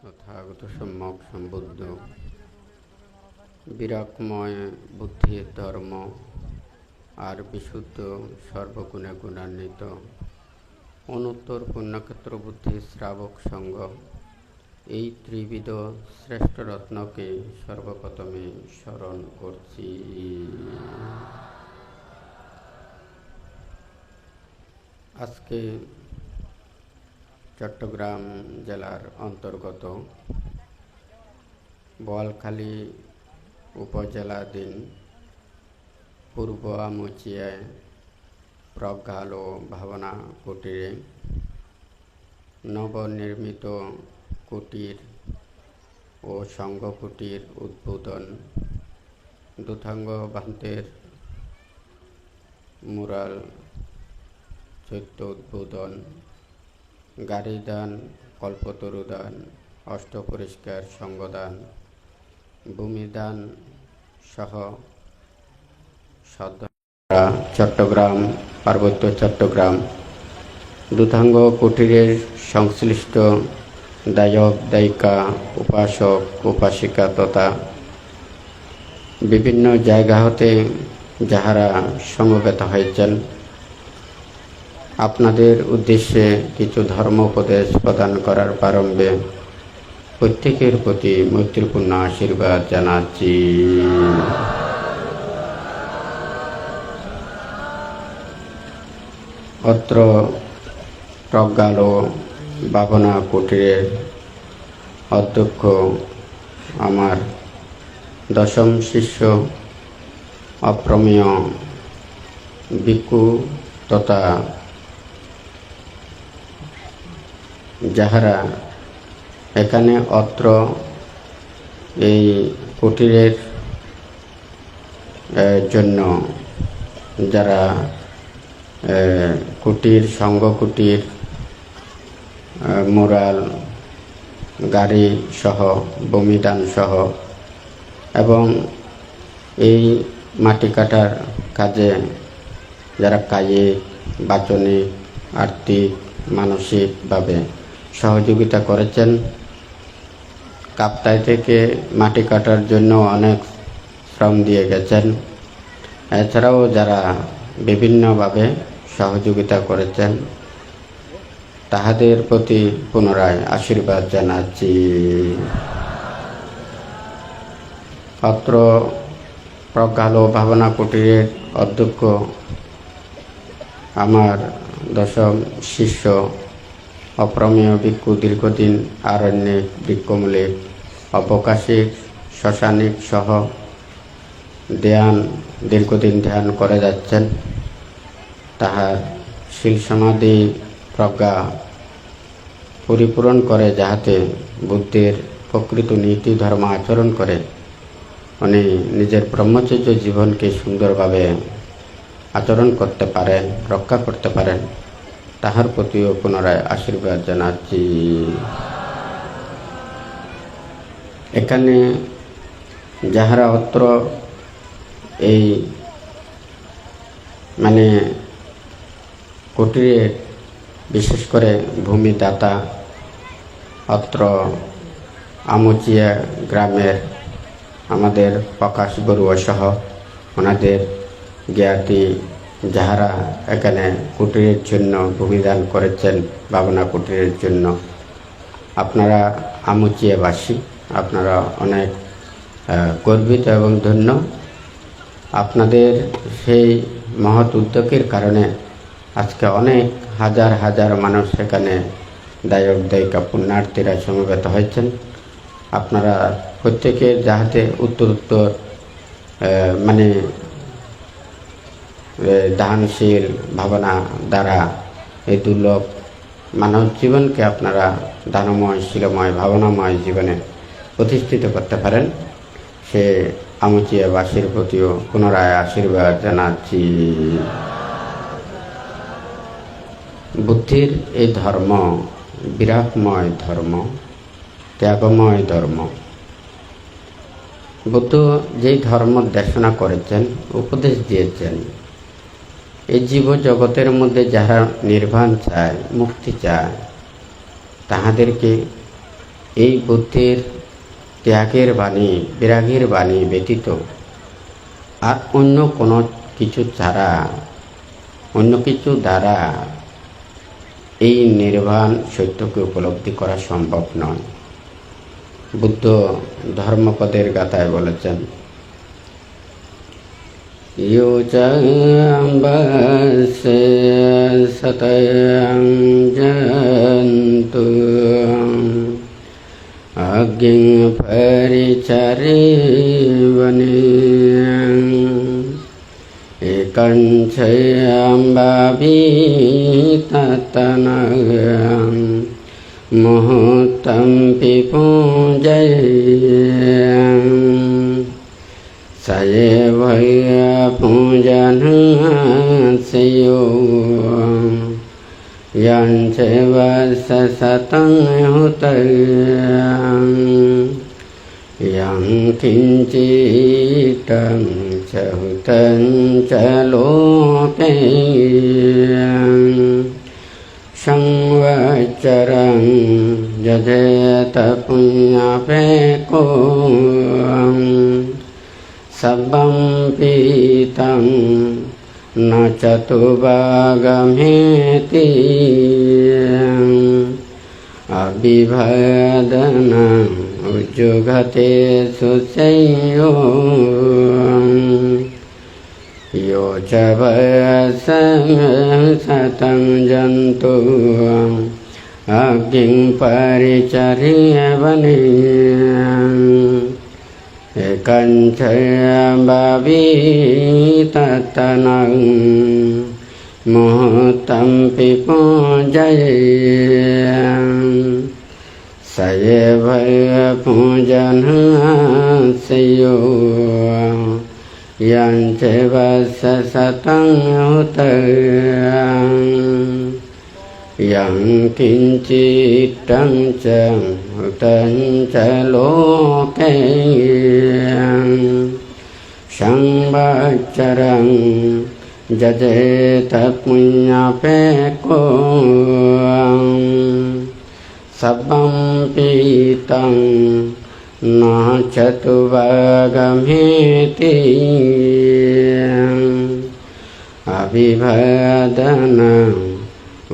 তথাগত সম্যক সম্বুদ্ধ বিরাগময় বুদ্ধির ধর্ম আর বিশুদ্ধ সর্বগুণে গুণান্বিত অনুত্তর পুণ্যক্ষেত্র বুদ্ধি শ্রাবক সঙ্গ এই ত্রিবিধ শ্রেষ্ঠ রত্নকে সর্বপ্রথমে স্মরণ করছি। আজকে চট্টগ্রাম জেলার অন্তর্গত বোয়ালখালী উপজেলাধীন পূর্ব আমুচিয়ায় প্রজ্ঞালো ভাবনা কুটিরে নবনির্মিত কুটির ও সংঘ কুটির উদ্বোধন, দুথাঙ্গ বান্তের মুরাল চৈত্য উদ্বোধন, গাড়ি দান, কল্পতরু দান, অষ্টপরিষ্কার সঙ্গদান, ভূমিদান সহ চট্টগ্রাম পার্বত্য চট্টগ্রাম দুথাঙ্গ কুটিরের সংশ্লিষ্ট দায়ক দায়িকা, উপাসক উপাসিকা তথা বিভিন্ন জায়গা হতে যাহারা সমবেত হয়েছেন, আপনাদের উদ্দেশ্যে কিছু ধর্ম উপদেশ প্রদান করার প্রারম্ভে প্রত্যেকের প্রতি মৈত্রীপূর্ণ আশীর্বাদ জানাচ্ছি। অত্র প্রজ্ঞালো ভাবনা কুটিরের অধ্যক্ষ আমার দশম শিষ্য অপ্রমেয় ভিক্ষু তথা যাহারা এখানে অত্র এই কুটিরের জন্য যারা কুটির সংঘ কুটির মুরাল গাড়ি সহ ভূমিদান সহ এবং এই মাটি কাটার কাজে যারা কায়িক বাচনিক আর্থিক মানসিকভাবে সহযোগিতা করেছেন, কাপ্তাই থেকে মাটি কাটার জন্য অনেক শ্রম দিয়ে গেছেন, এছাড়াও যারা বিভিন্নভাবে সহযোগিতা করেছেন তাহাদের প্রতি পুনরায় আশীর্বাদ জানাচ্ছি। অত্র প্রজ্ঞালো ভাবনা কুটিরের অধ্যক্ষ আমার দশম শিষ্য অপ্রমেয় ভিক্ষু দীর্ঘদিন আরণ্যিক বৃক্ষমূলিক অবকাশিক শ্মশানিক সহ দীর্ঘদিন ধ্যান করে যাচ্ছেন, তাহার শীল সমাধি প্রজ্ঞা পরিপূরণ করে যাহাতে বুদ্ধের প্রকৃত নীতি ধর্ম আচরণ করে উনি নিজের ব্রহ্মচর্য জীবনকে সুন্দরভাবে আচরণ করতে পারেন, রক্ষা করতে পারেন, তাহার প্রতিও পুনরায় আশীর্বাদ জানাচ্ছি। এখানে যাহারা অত্র এই কুটিরে বিশেষ করে ভূমিদাতা অত্র আমুচিয়া গ্রামের আমাদের প্রকাশ বড়ুয়া সহ ওনাদের জ্ঞাতি যাহারা এখানে কুটিরের জন্য ভূমিদান করেছেন, ভাবনা কুটিরের জন্য, আপনারা আমুচিয়াবাসী, আপনারা অনেক গর্বিত এবং ধন্য। আপনাদের সেই মহৎ উদ্যোগের কারণে আজকে অনেক হাজার হাজার মানুষ এখানে দায়ক দায়িকা পুণ্যার্থীরা সমবেত হয়েছেন। আপনারা প্রত্যেকের যাহাতে উত্তর দানশীল ভাবনা দ্বারা এই দুর্লভ মানব জীবনকে আপনারা দানময় শীলময় ভাবনাময় জীবনে প্রতিষ্ঠিত করতে পারেন, সে আমুচিয়াবাসীর প্রতিও পুনরায় আশীর্বাদ জানাচ্ছি। বুদ্ধির এই ধর্ম বিরাগময় ধর্ম, ত্যাগময় ধর্ম। বুদ্ধ যেই ধর্ম দেশনা করেছেন, উপদেশ দিয়েছেন, এই জীব জগতের মধ্যে যারা নির্বাণ চায়, মুক্তি চায়, তাহাদেরকে এই বুদ্ধের ত্যাগের বাণী, বিরাগের বাণী ব্যতীত আর অন্য কিছু দ্বারা এই নির্বাণ সত্যকে উপলব্ধি করা সম্ভব নয়। বুদ্ধ ধর্মপদের গাথায় বলেছেন, ইয়োচাম্বাসে সতয়ং জন্তু অগ্নিং পরিচরে বনে একাঞ্চয়াম্বাবি ততনং মুহূর্তং পিপুঞ্জয়ং সয়েব পূজনস্যো यञ्च वर्षशतं हुतं यं किञ्चितं च हुतं च लोके संवत्सरं यजेत पुण्यपेको सब्बं पीतं न चतुर्भागमेति अभिभदनं उज्जुघते सुसंयो यो च वर्षशतं जन्तु अग्निं परिचर्य वने एकाञ्चयाम्बावि ततनं मुहूर्तं पिपुञ्जयं स एव पूजनस्यो यञ्च वर्षशतं हुतं यं किञ्चितं च हुतं च लोके संवत्सरं यजेत पुण्यपेको सब्बं पीतं न चतुर्भागमेति अभिभदनं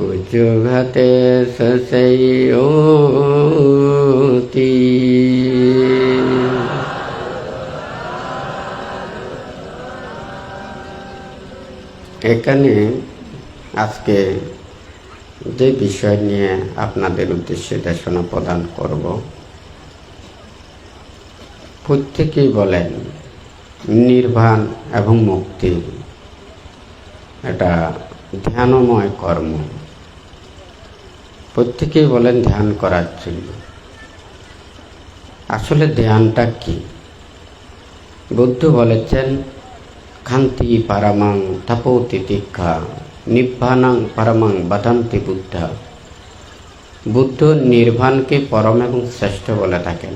उज्जुघते ससयोति। এখানে আজকে যে বিষয় নিয়ে আপনাদের উদ্দেশ্যে দেশনা প্রদান করব, প্রত্যেকেই বলেন নির্বাণ এবং মুক্তি এটা ধ্যানময় কর্ম। প্রত্যেকেই বলেন ধ্যান করার জন্য। আসলে ধ্যানটা কি? বুদ্ধ বলেছেন, খান্তি পারামাং তপো তিতিক্ষা নিব্বানাং পারামাং বাদান্তি বুদ্ধা। বুদ্ধ নির্বাণকে পরম এবং শ্রেষ্ঠ বলে থাকেন।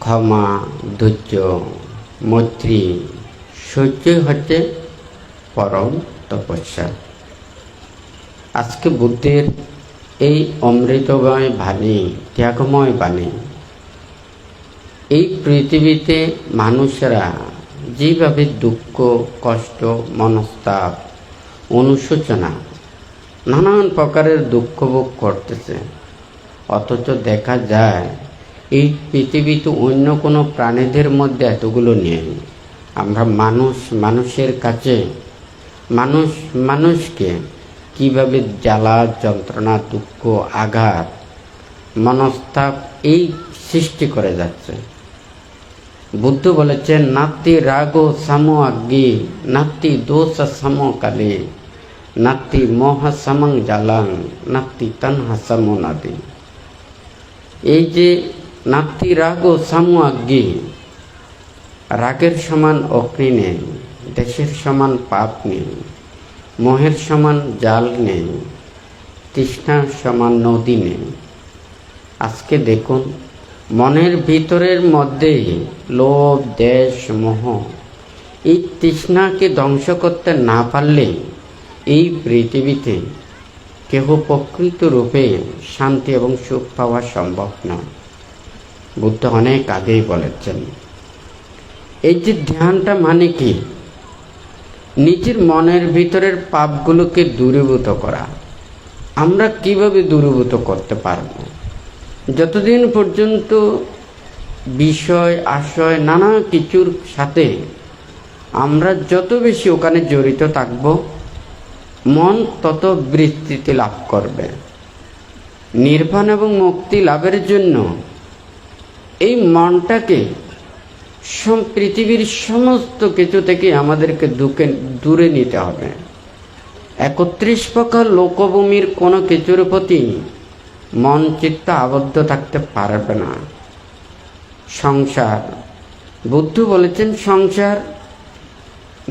ক্ষমা, ধৈর্য, মৈত্রী, সহ্যই হচ্ছে পরম তপস্যা। আজকে বুদ্ধের এই অমৃতময় বাণী, ত্যাগময় বাণী, এই পৃথিবীতে মানুষেরা যেভাবে দুঃখ, কষ্ট, মনস্তাপ, অনুশোচনা, নানান প্রকারের দুঃখ ভোগ করতেছে, অথচ দেখা যায় এই পৃথিবীতে অন্য কোনো প্রাণীদের মধ্যে এতগুলো নেই। আমরা মানুষের কাছে মানুষকে কিভাবে জ্বালা, যন্ত্রণা, দুঃখ, আঘাত, মনস্তাপ এই সৃষ্টি করে যাচ্ছে। বুদ্ধ বলেছেন, নাত্তি রাগ সাম আগ্নি, নাত্তি দোষ সাম কালে, নাত্তি মোহ সমং জালাং, নাত্তি তন্হা সম নাদি। এই যে নাত্তি রাগ সাম আগ্নি, রাগের সমান অগ্নি নেই, দেশের সমান পাপ নেই, মোহের সমান জাল নেই, তৃষ্ণার সমান নদী নেই। আজকে দেখুন, মনের ভিতরের মধ্যে লোভ, দেশ, মোহ, এই তৃষ্ণাকে ধ্বংস করতে না পারলে এই পৃথিবীতে কেহ প্রকৃত রূপে শান্তি এবং সুখ পাওয়া সম্ভব নয়। বুদ্ধ অনেক আগেই বলেছেন। এই যে ধ্যানটা মানে কি? নিজের মনের ভিতরের পাপগুলোকে দূরীভূত করা। আমরা কিভাবে দূরীভূত করতে পারব? যতদিন পর্যন্ত বিষয় আশয় নানা কিছুর সাথে আমরা যত বেশি ওখানে জড়িত থাকব, মন তত বিস্তৃতি লাভ করবে। নির্বাণ এবং মুক্তি লাভের জন্য এই মনটাকে পৃথিবীর সমস্ত কিছু থেকে আমাদেরকে দূরে নিতে হবে। 31 প্রকার লোকভূমির কোনো কিছুর প্রতি মন চিত্ত আবদ্ধ থাকতে পারবে না। সংসার, বুদ্ধ বলেছেন, সংসার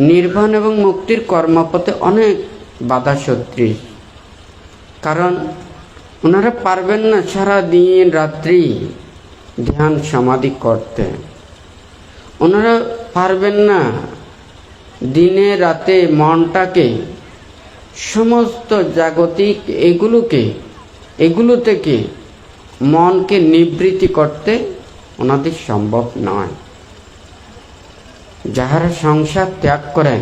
নির্বাণ এবং মুক্তির কর্মপথে অনেক বাধা সদৃশ। কারণ ওনারা পারবেন না সারা দিন রাত্রি ধ্যান সমাধি করতে। ওনারা পারবেন না দিনে রাতে মনটাকে সমস্ত জাগতিক এগুলো থেকে মনকে নিবৃত্তি করতে ওনাদের সম্ভব নয়। যাহারা সংসার ত্যাগ করেন,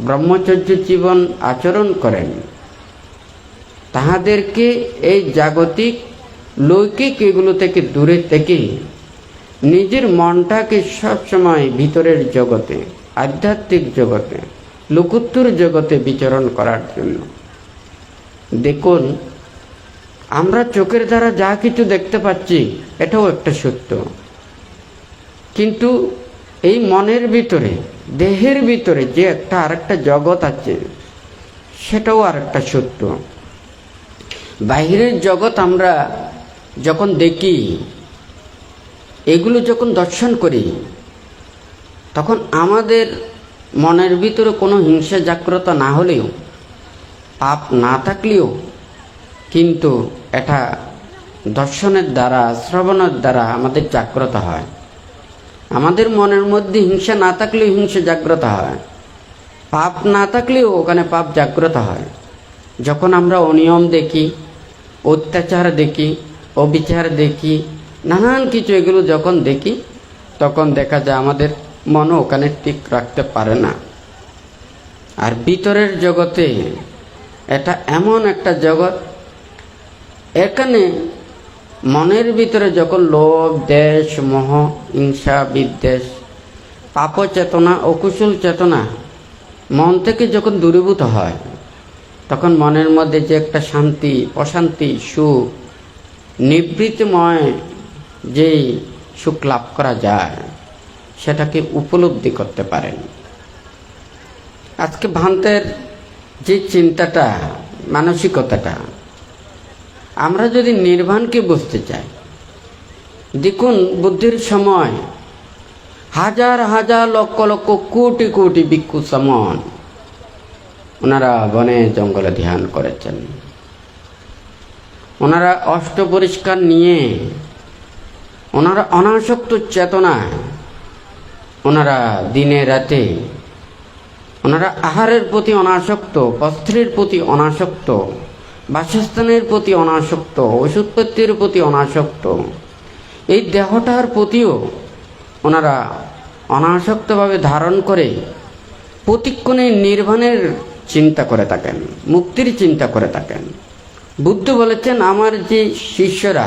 ব্রহ্মচর্য জীবন আচরণ করেন, তাহাদেরকে এই জাগতিক লৌকিক এগুলো থেকে দূরে থেকে নিজের মনটাকে সবসময় ভিতরের জগতে, আধ্যাত্মিক জগতে, লোকোত্তর জগতে বিচরণ করার জন্য। দেখুন, আমরা চোখের দ্বারা যা কিছু দেখতে পাচ্ছি এটাও একটা সত্য, কিন্তু এই মনের ভিতরে, দেহের ভিতরে যে একটা আরেকটা জগৎ আছে সেটাও আরেকটা সত্য। বাহিরের জগৎ আমরা যখন দেখি, এগুলো যখন দর্শন করি, তখন আমাদের মনের ভিতরে কোনো হিংসা জাগ্রত না হলেও, পাপ না থাকলেও কিন্তু এটা দর্শনের দ্বারা, শ্রবণের দ্বারা আমাদের জাগ্রত হয়। আমাদের মনের মধ্যে হিংসা না থাকলেও হিংসা জাগ্রত হয়, পাপ না থাকলেও ওখানে পাপ জাগ্রত হয়। যখন আমরা অনিয়ম দেখি, অত্যাচার দেখি, অবিচার দেখি, নানান কিছু এগুলো যখন দেখি, তখন দেখা যায় আমাদের মনও ওখানে ঠিক রাখতে পারে না। আর ভিতরের জগতে এটা এমন একটা জগৎ, এখানে মনের ভিতরে যখন লোভ, দেশ, মোহ, হিংসা, বিদ্বেষ, পাপ চেতনা, অকুশল চেতনা মন থেকে যখন দূরীভূত হয়, তখন মনের মধ্যে যে একটা শান্তি, প্রশান্তি, সুখ, নিবৃত্তিময় যেই সুখ লাভ করা যায়, সেটাকে উপলব্ধি করতে পারেন। আজকে ভ্রান্তের যে চিন্তাটা, মানসিকতাটা, আমরা যদি নির্বাণকে বুঝতে চাই, দেখুন বুদ্ধির সময় হাজার হাজার লক্ষ লক্ষ কোটি কোটি ভিক্ষু সমন ওনারা বনে জঙ্গলে ধ্যান করেছেন। ওনারা অষ্ট পরিষ্কার নিয়ে, ওনারা অনাসক্ত চেতনায়, ওনারা দিনে রাতে, ওনারা আহারের প্রতি অনাসক্ত, বস্ত্রের প্রতি অনাসক্ত, বাসস্থানের প্রতি অনাসক্ত, ওষুধপত্রের প্রতি অনাসক্ত, এই দেহটার প্রতিও ওনারা অনাসক্তভাবে ধারণ করে প্রতিক্ষণে নির্বাণের চিন্তা করে থাকেন, মুক্তির চিন্তা করে থাকেন। বুদ্ধ বলেছেন, আমার যে শিষ্যরা,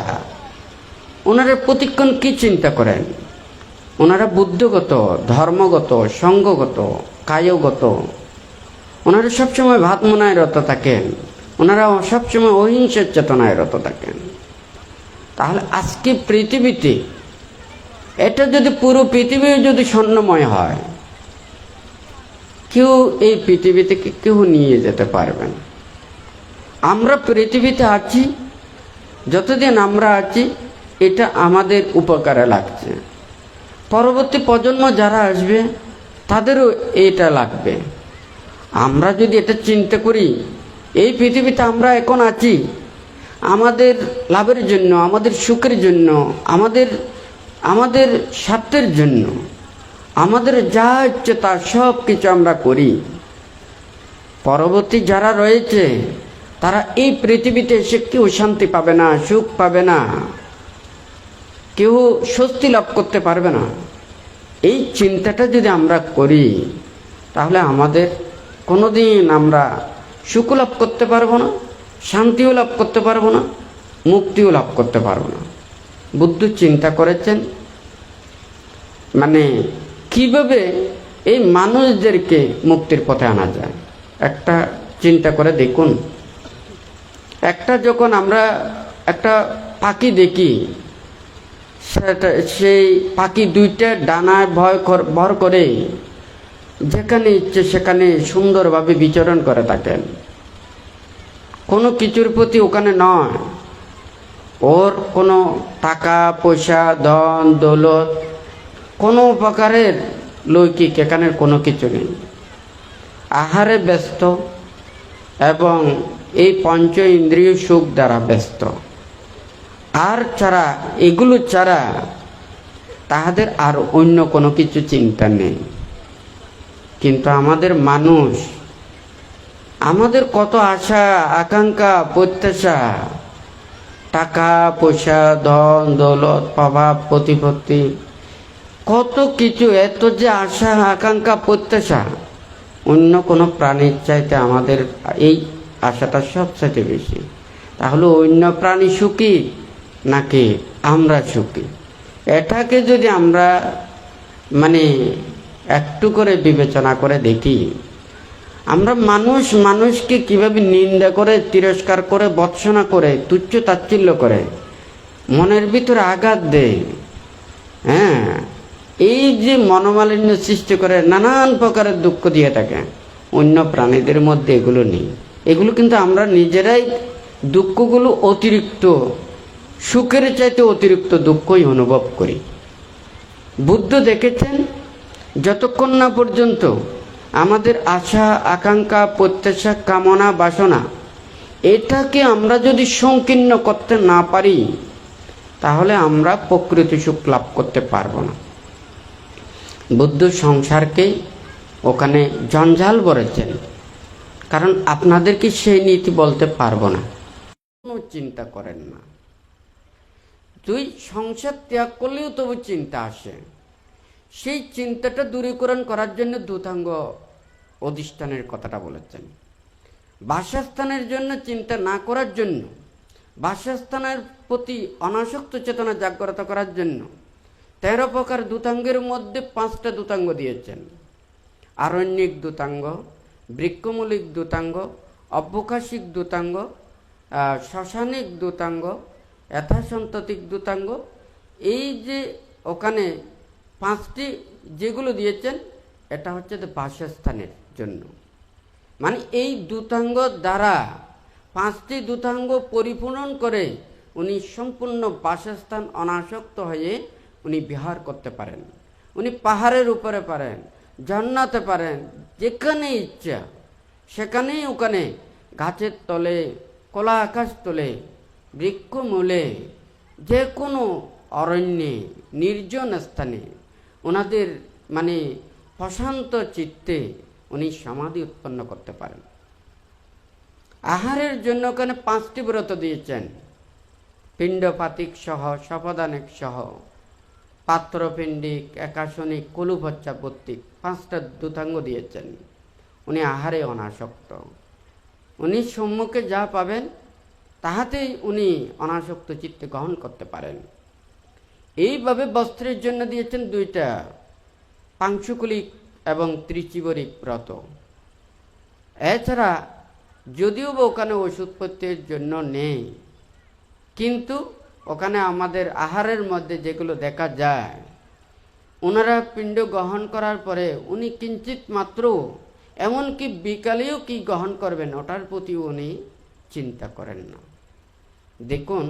ওনারা প্রতিক্ষণ কি চিন্তা করেন? ওনারা বুদ্ধগত, ধর্মগত, সঙ্গগত, কায়গত, ওনারা সবসময় ভাতমনায় রত থাকেন, ওনারা সবসময় অহিংসার চেতনায় রত থাকেন। তাহলে আজকে পৃথিবীতে এটা যদি পুরো পৃথিবী যদি স্বর্ণময় হয়, কেউ এই পৃথিবী থেকে কেউ নিয়ে যেতে পারবেন। আমরা পৃথিবীতে আছি, যতদিন আমরা আছি এটা আমাদের উপকারে লাগছে, পরবর্তী প্রজন্ম যারা আসবে তাদেরও এটা লাগবে। আমরা যদি এটা চিন্তা করি, এই পৃথিবীতে আমরা এখন আছি আমাদের লাভের জন্য, আমাদের সুখের জন্য, আমাদের স্বার্থের জন্য, আমাদের যা ইচ্ছে তা সব কিছু আমরা করি। পরবর্তী যারা রয়েছে তারা এই পৃথিবীতে এসে কেউ শান্তি পাবে না, সুখ পাবে না, কেউ স্বস্তি লাভ করতে পারবে না। এই চিন্তাটা যদি আমরা করি তাহলে আমাদের কোনোদিন আমরা সুখ লাভ করতে পারবো না, শান্তিও লাভ করতে পারবো না, মুক্তিও লাভ করতে পারবো না। বুদ্ধ চিন্তা করেছেন মানে কিভাবে এই মানুষদেরকে মুক্তির পথে আনা যায়। একটা চিন্তা করে দেখুন, যখন আমরা একটা পাখি দেখি, সেই পাখি দুইটা ডানায় ভর করে যেখানে ইচ্ছে সেখানে সুন্দরভাবে বিচরণ করে থাকেন, কোনো কিছুর প্রতি ওখানে নয়, ওর কোনো টাকা পয়সা ধন দৌলত কোনো প্রকারের লৌকিক এখানে কোনো কিছু নেই, আহারে ব্যস্ত এবং এই পঞ্চ ইন্দ্রিয় সুখ দ্বারা ব্যস্ত। আর ছাড়া এগুলো ছাড়া তাহাদের আর অন্য কোনো কিছু চিন্তা নেই। কিন্তু আমাদের মানুষ, আমাদের কত আশা আকাঙ্ক্ষা প্রত্যাশা, টাকা পয়সা ধন দৌলত প্রভাব প্রতিপত্তি কত কিছু, এত যে আশা আকাঙ্ক্ষা প্রত্যাশা, অন্য কোনো প্রাণীর চাইতে আমাদের এই আশাটা সবচেয়ে বেশি। তাহলে অন্য প্রাণী সুখী নাকি আমরা সুখী? এটাকে যদি আমরা মানে একটু করে বিবেচনা করে দেখি, আমরা মানুষকে কিভাবে নিন্দা করে, তিরস্কার করে, ভৎসনা করে, তুচ্ছ তাচ্ছিল্য করে, মনের ভিতরে আঘাত দেয়। হ্যাঁ, এই যে মনোমালিন্য সৃষ্টি করে নানান প্রকারের দুঃখ দিয়ে থাকে, অন্য প্রাণীদের মধ্যে এগুলো নেই। এগুলো কিন্তু আমরা নিজেরাই দুঃখগুলো অতিরিক্ত, সুখের চাইতে অতিরিক্ত দুঃখই অনুভব করি। বুদ্ধ দেখেছেন যতক্ষণ না পর্যন্ত আমাদের আশা আকাঙ্ক্ষা প্রত্যাশা কামনা বাসনা এটাকে আমরা যদি সংকীর্ণ করতে না পারি তাহলে আমরা প্রকৃত সুখ লাভ করতে পারবো না। বুদ্ধ সংসারকে ওখানে জঞ্জাল বলেছেন, কারণ আপনাদেরকে সেই নীতি বলতে পারবো না, কোনো চিন্তা করেন না। তুই সংসার ত্যাগ করলেও তবু চিন্তা আসে, সেই চিন্তাটা দূরীকরণ করার জন্য দূতাঙ্গ অধিষ্ঠানের কথাটা বলেছেন। বাসস্থানের জন্য চিন্তা না করার জন্য, বাসস্থানের প্রতি অনাসক্ত চেতনা জাগ্রত করার জন্য 13 প্রকার দূতাঙ্গের মধ্যে 5টা দূতাঙ্গ দিয়েছেন। আরণ্যিক দূতাঙ্গ, বৃক্ষমূলিক দূতাঙ্গ, অবকাশিক দূতাঙ্গ, শ্মশানিক দূতাঙ্গ, যথাসন্ততিক দূতাঙ্গ। এই যে ওখানে 5টি যেগুলো দিয়েছেন এটা হচ্ছে বাসস্থানের জন্য। মানে এই দূতাঙ্গ দ্বারা 5টি দূতাঙ্গ পরিপূরণ করে উনি সম্পূর্ণ বাসস্থান অনাসক্ত হয়ে উনি বিহার করতে পারেন। উনি পাহাড়ের উপরে পারেন, জান্নাতে পারেন, যেখানে ইচ্ছা সেখানেই ওখানে গাছের তলে, খোলা আকাশ তলে, বৃক্ষমূলে, যে কোনো অরণ্যে, নির্জন স্থানে ওনাদের মানে প্রশান্ত চিত্তে উনি সমাধি উৎপন্ন করতে পারেন। আহারের জন্য ওখানে 5টি ব্রত দিয়েছেন, পিণ্ডপাতিক সহ, শপদানিক সহ, পাত্রপিণ্ডিক, একাশনিক, কলুভচ্ছাবর্তিক 5টা দূতাঙ্গ দিয়েছেন। উনি আহারে অনাসক্ত, উনি সম্মুখে যা পাবেন তাহাতেই উনি অনাসক্ত চিত্তে গ্রহণ করতে পারেন। এইভাবে বস্ত্রের জন্য দিয়েছেন 2টা, পাংশুকুলিক এবং ত্রিচিবরিক ব্রত। এছাড়া যদিও বা ওখানে ওষুধপত্রের জন্য নেই, কিন্তু ওখানে আমাদের আহারের মধ্যে যেগুলো দেখা যায়, ওনারা পিণ্ড গ্রহণ করার পরে উনি কিঞ্চিত মাত্র, এমনকি বিকালেও কি গ্রহণ করবেন ওটার প্রতি উনি চিন্তা করেন না। দেখুন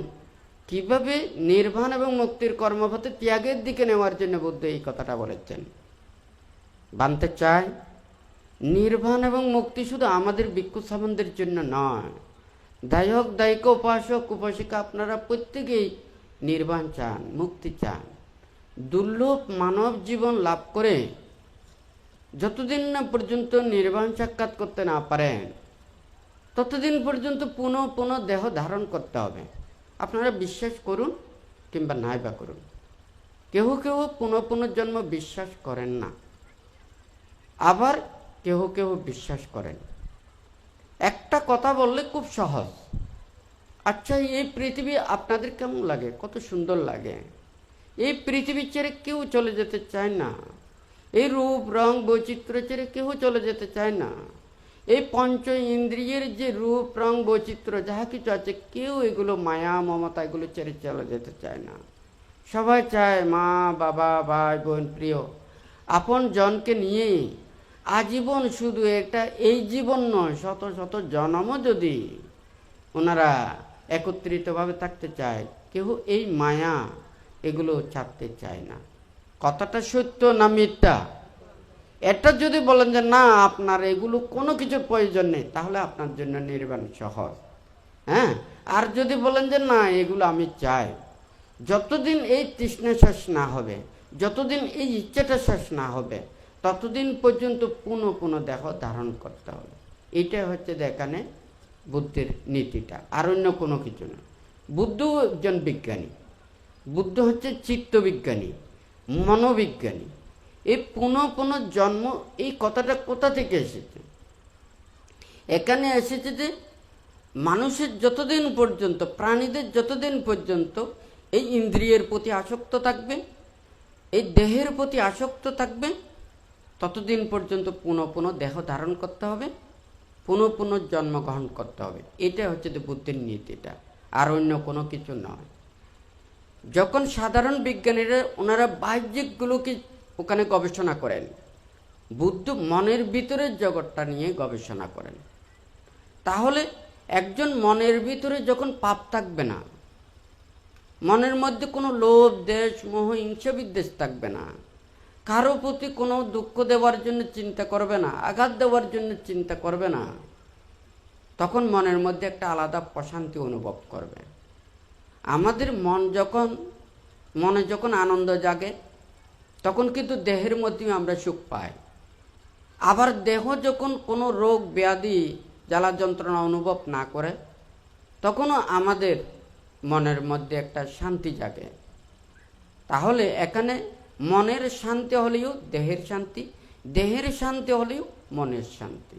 কিভাবে নির্বাণ এবং মুক্তির কর্মপথে ত্যাগের দিকে নেওয়ার জন্য বুদ্ধ এই কথাটা বলেছেন। বানতে চায় নির্বাণ এবং মুক্তি শুধু আমাদের ভিক্ষু সামনদের জন্য নয়, দায়ক দায়িকা উপাসক উপাসিকা আপনারা প্রত্যেকেই নির্বাণ চান, মুক্তি চান। দুর্লভ মানব জীবন লাভ করে যতদিন না পর্যন্ত নির্বাণ সাক্ষাৎ করতে না পারেন ততদিন পর্যন্ত পুনঃ পুনঃ দেহ ধারণ করতে হবে। আপনারা বিশ্বাস করুন কিংবা নাই বা করুন, কেহ কেহ পুনঃ পুনর্জন্ম বিশ্বাস করেন না, আবার কেহ কেহ বিশ্বাস করেন। একটা কথা বললে খুব সহজ, আচ্ছা এই পৃথিবী আপনাদের কেমন লাগে, কত সুন্দর লাগে, এই পৃথিবী ছেড়ে কেউ চলে যেতে চায় না, এই রূপ রং বৈচিত্র্য ছেড়ে কেউ চলে যেতে চায় না, এই পঞ্চ ইন্দ্রিয়ের যে রূপ রং বৈচিত্র্য যাহা কিছু আছে, কেউ এগুলো মায়া মমতা এগুলো ছেড়ে চলে যেতে চায় না। সবাই চায় মা বাবা ভাই বোন প্রিয় আপন জনকে নিয়ে আজীবন, শুধু একটা এই জীবন নয়, শত শত জন্মও যদি ওনারা একত্রিতভাবে থাকতে চায়, কেউ এই মায়া এগুলো ছাড়তে চায় না। কথাটা সত্য না মিথ্যা? এটা যদি বলেন যে না আপনার এগুলো কোনো কিছুর প্রয়োজন নেই, তাহলে আপনার জন্য নির্বাণ সহজ। হ্যাঁ, আর যদি বলেন যে না এগুলো আমি চাই, যতদিন এই তৃষ্ণা শেষ না হবে, যতদিন এই ইচ্ছাটা শেষ না হবে, ততদিন পর্যন্ত পুনঃ পুনঃ দেহ ধারণ করতে হবে। এটাই হচ্ছে এখানে বুদ্ধের নীতিটা, আর অন্য কোনো কিছু না। বুদ্ধ একজন বিজ্ঞানী, বুদ্ধ হচ্ছে চিত্তবিজ্ঞানী, মনোবিজ্ঞানী। এই পুনঃ পুনঃ জন্ম এই কথাটা কোথা থেকে এসেছে? এখানে এসেছে যে মানুষের যতদিন পর্যন্ত, প্রাণীদের যতদিন পর্যন্ত এই ইন্দ্রিয়ের প্রতি আসক্ত থাকবে, এই দেহের প্রতি আসক্ত থাকবে, ততদিন পর্যন্ত পুনঃ পুনঃ দেহ ধারণ করতে হবে, পুনঃ পুনঃ জন্মগ্রহণ করতে হবে। এটা হচ্ছে যে বুদ্ধের নীতিটা, আর অন্য কোনো কিছু নয়। যখন সাধারণ বিজ্ঞানীরা ওনারা বাহ্যিকগুলোকে ওখানে গবেষণা করেন, বুদ্ধ মনের ভিতরের জগৎটা নিয়ে গবেষণা করেন। তাহলে একজন মনের ভিতরে যখন পাপ থাকবে না, মনের মধ্যে কোনো লোভ দেশ মোহ হিংসা বিদ্বেষ থাকবে না, কারো প্রতি কোনো দুঃখ দেওয়ার জন্য চিন্তা করবে না, আঘাত দেওয়ার জন্য চিন্তা করবে না, তখন মনের মধ্যে একটা আলাদা প্রশান্তি অনুভব করবে। আমাদের মনে যখন আনন্দ জাগে, তখন কিন্তু দেহের মধ্যে আমরা সুখ পাই। আবার দেহ যখন কোনো রোগ ব্যাধি জ্বালা যন্ত্রণা অনুভব না করে, তখনও আমাদের মনের মধ্যে একটা শান্তি জাগে। তাহলে এখানে মনের শান্তি হলেও দেহের শান্তি, দেহের শান্তি হলেও মনের শান্তি।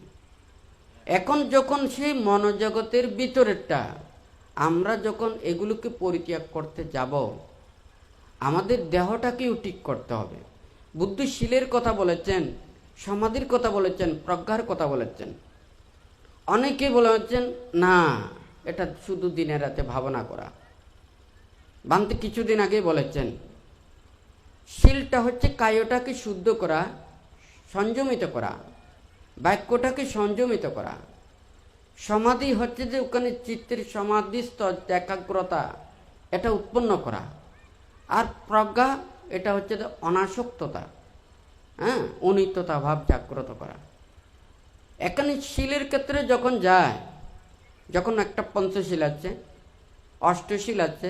এখন যখন সেই মনোজগতের ভিতরেরটা আমরা যখন এগুলোকে পরিত্যাগ করতে যাব, আমাদের দেহটাকেও ঠিক করতে হবে। বুদ্ধ শীলের কথা বলেছেন, সমাধির কথা বলেছেন, প্রজ্ঞার কথা বলেছেন। অনেকে বলেছেন না এটা শুধু দিনে রাতে ভাবনা করা। বান্তে কিছুদিন আগে বলেছেন শীলটা হচ্ছে কায়টাকে শুদ্ধ করা, সংযমিত করা, বাক্যটাকে সংযমিত করা। সমাধি হচ্ছে যে ওখানে চিত্তের সমাধিস্থ একাগ্রতা এটা উৎপন্ন করা। আর প্রজ্ঞা এটা হচ্ছে যে অনাসক্ততা, হ্যাঁ, অনিত্যতা ভাব জাগ্রত করা। এখানে শিলের ক্ষেত্রে যখন যায়, যখন একটা পঞ্চশীল আছে, অষ্টশীল আছে,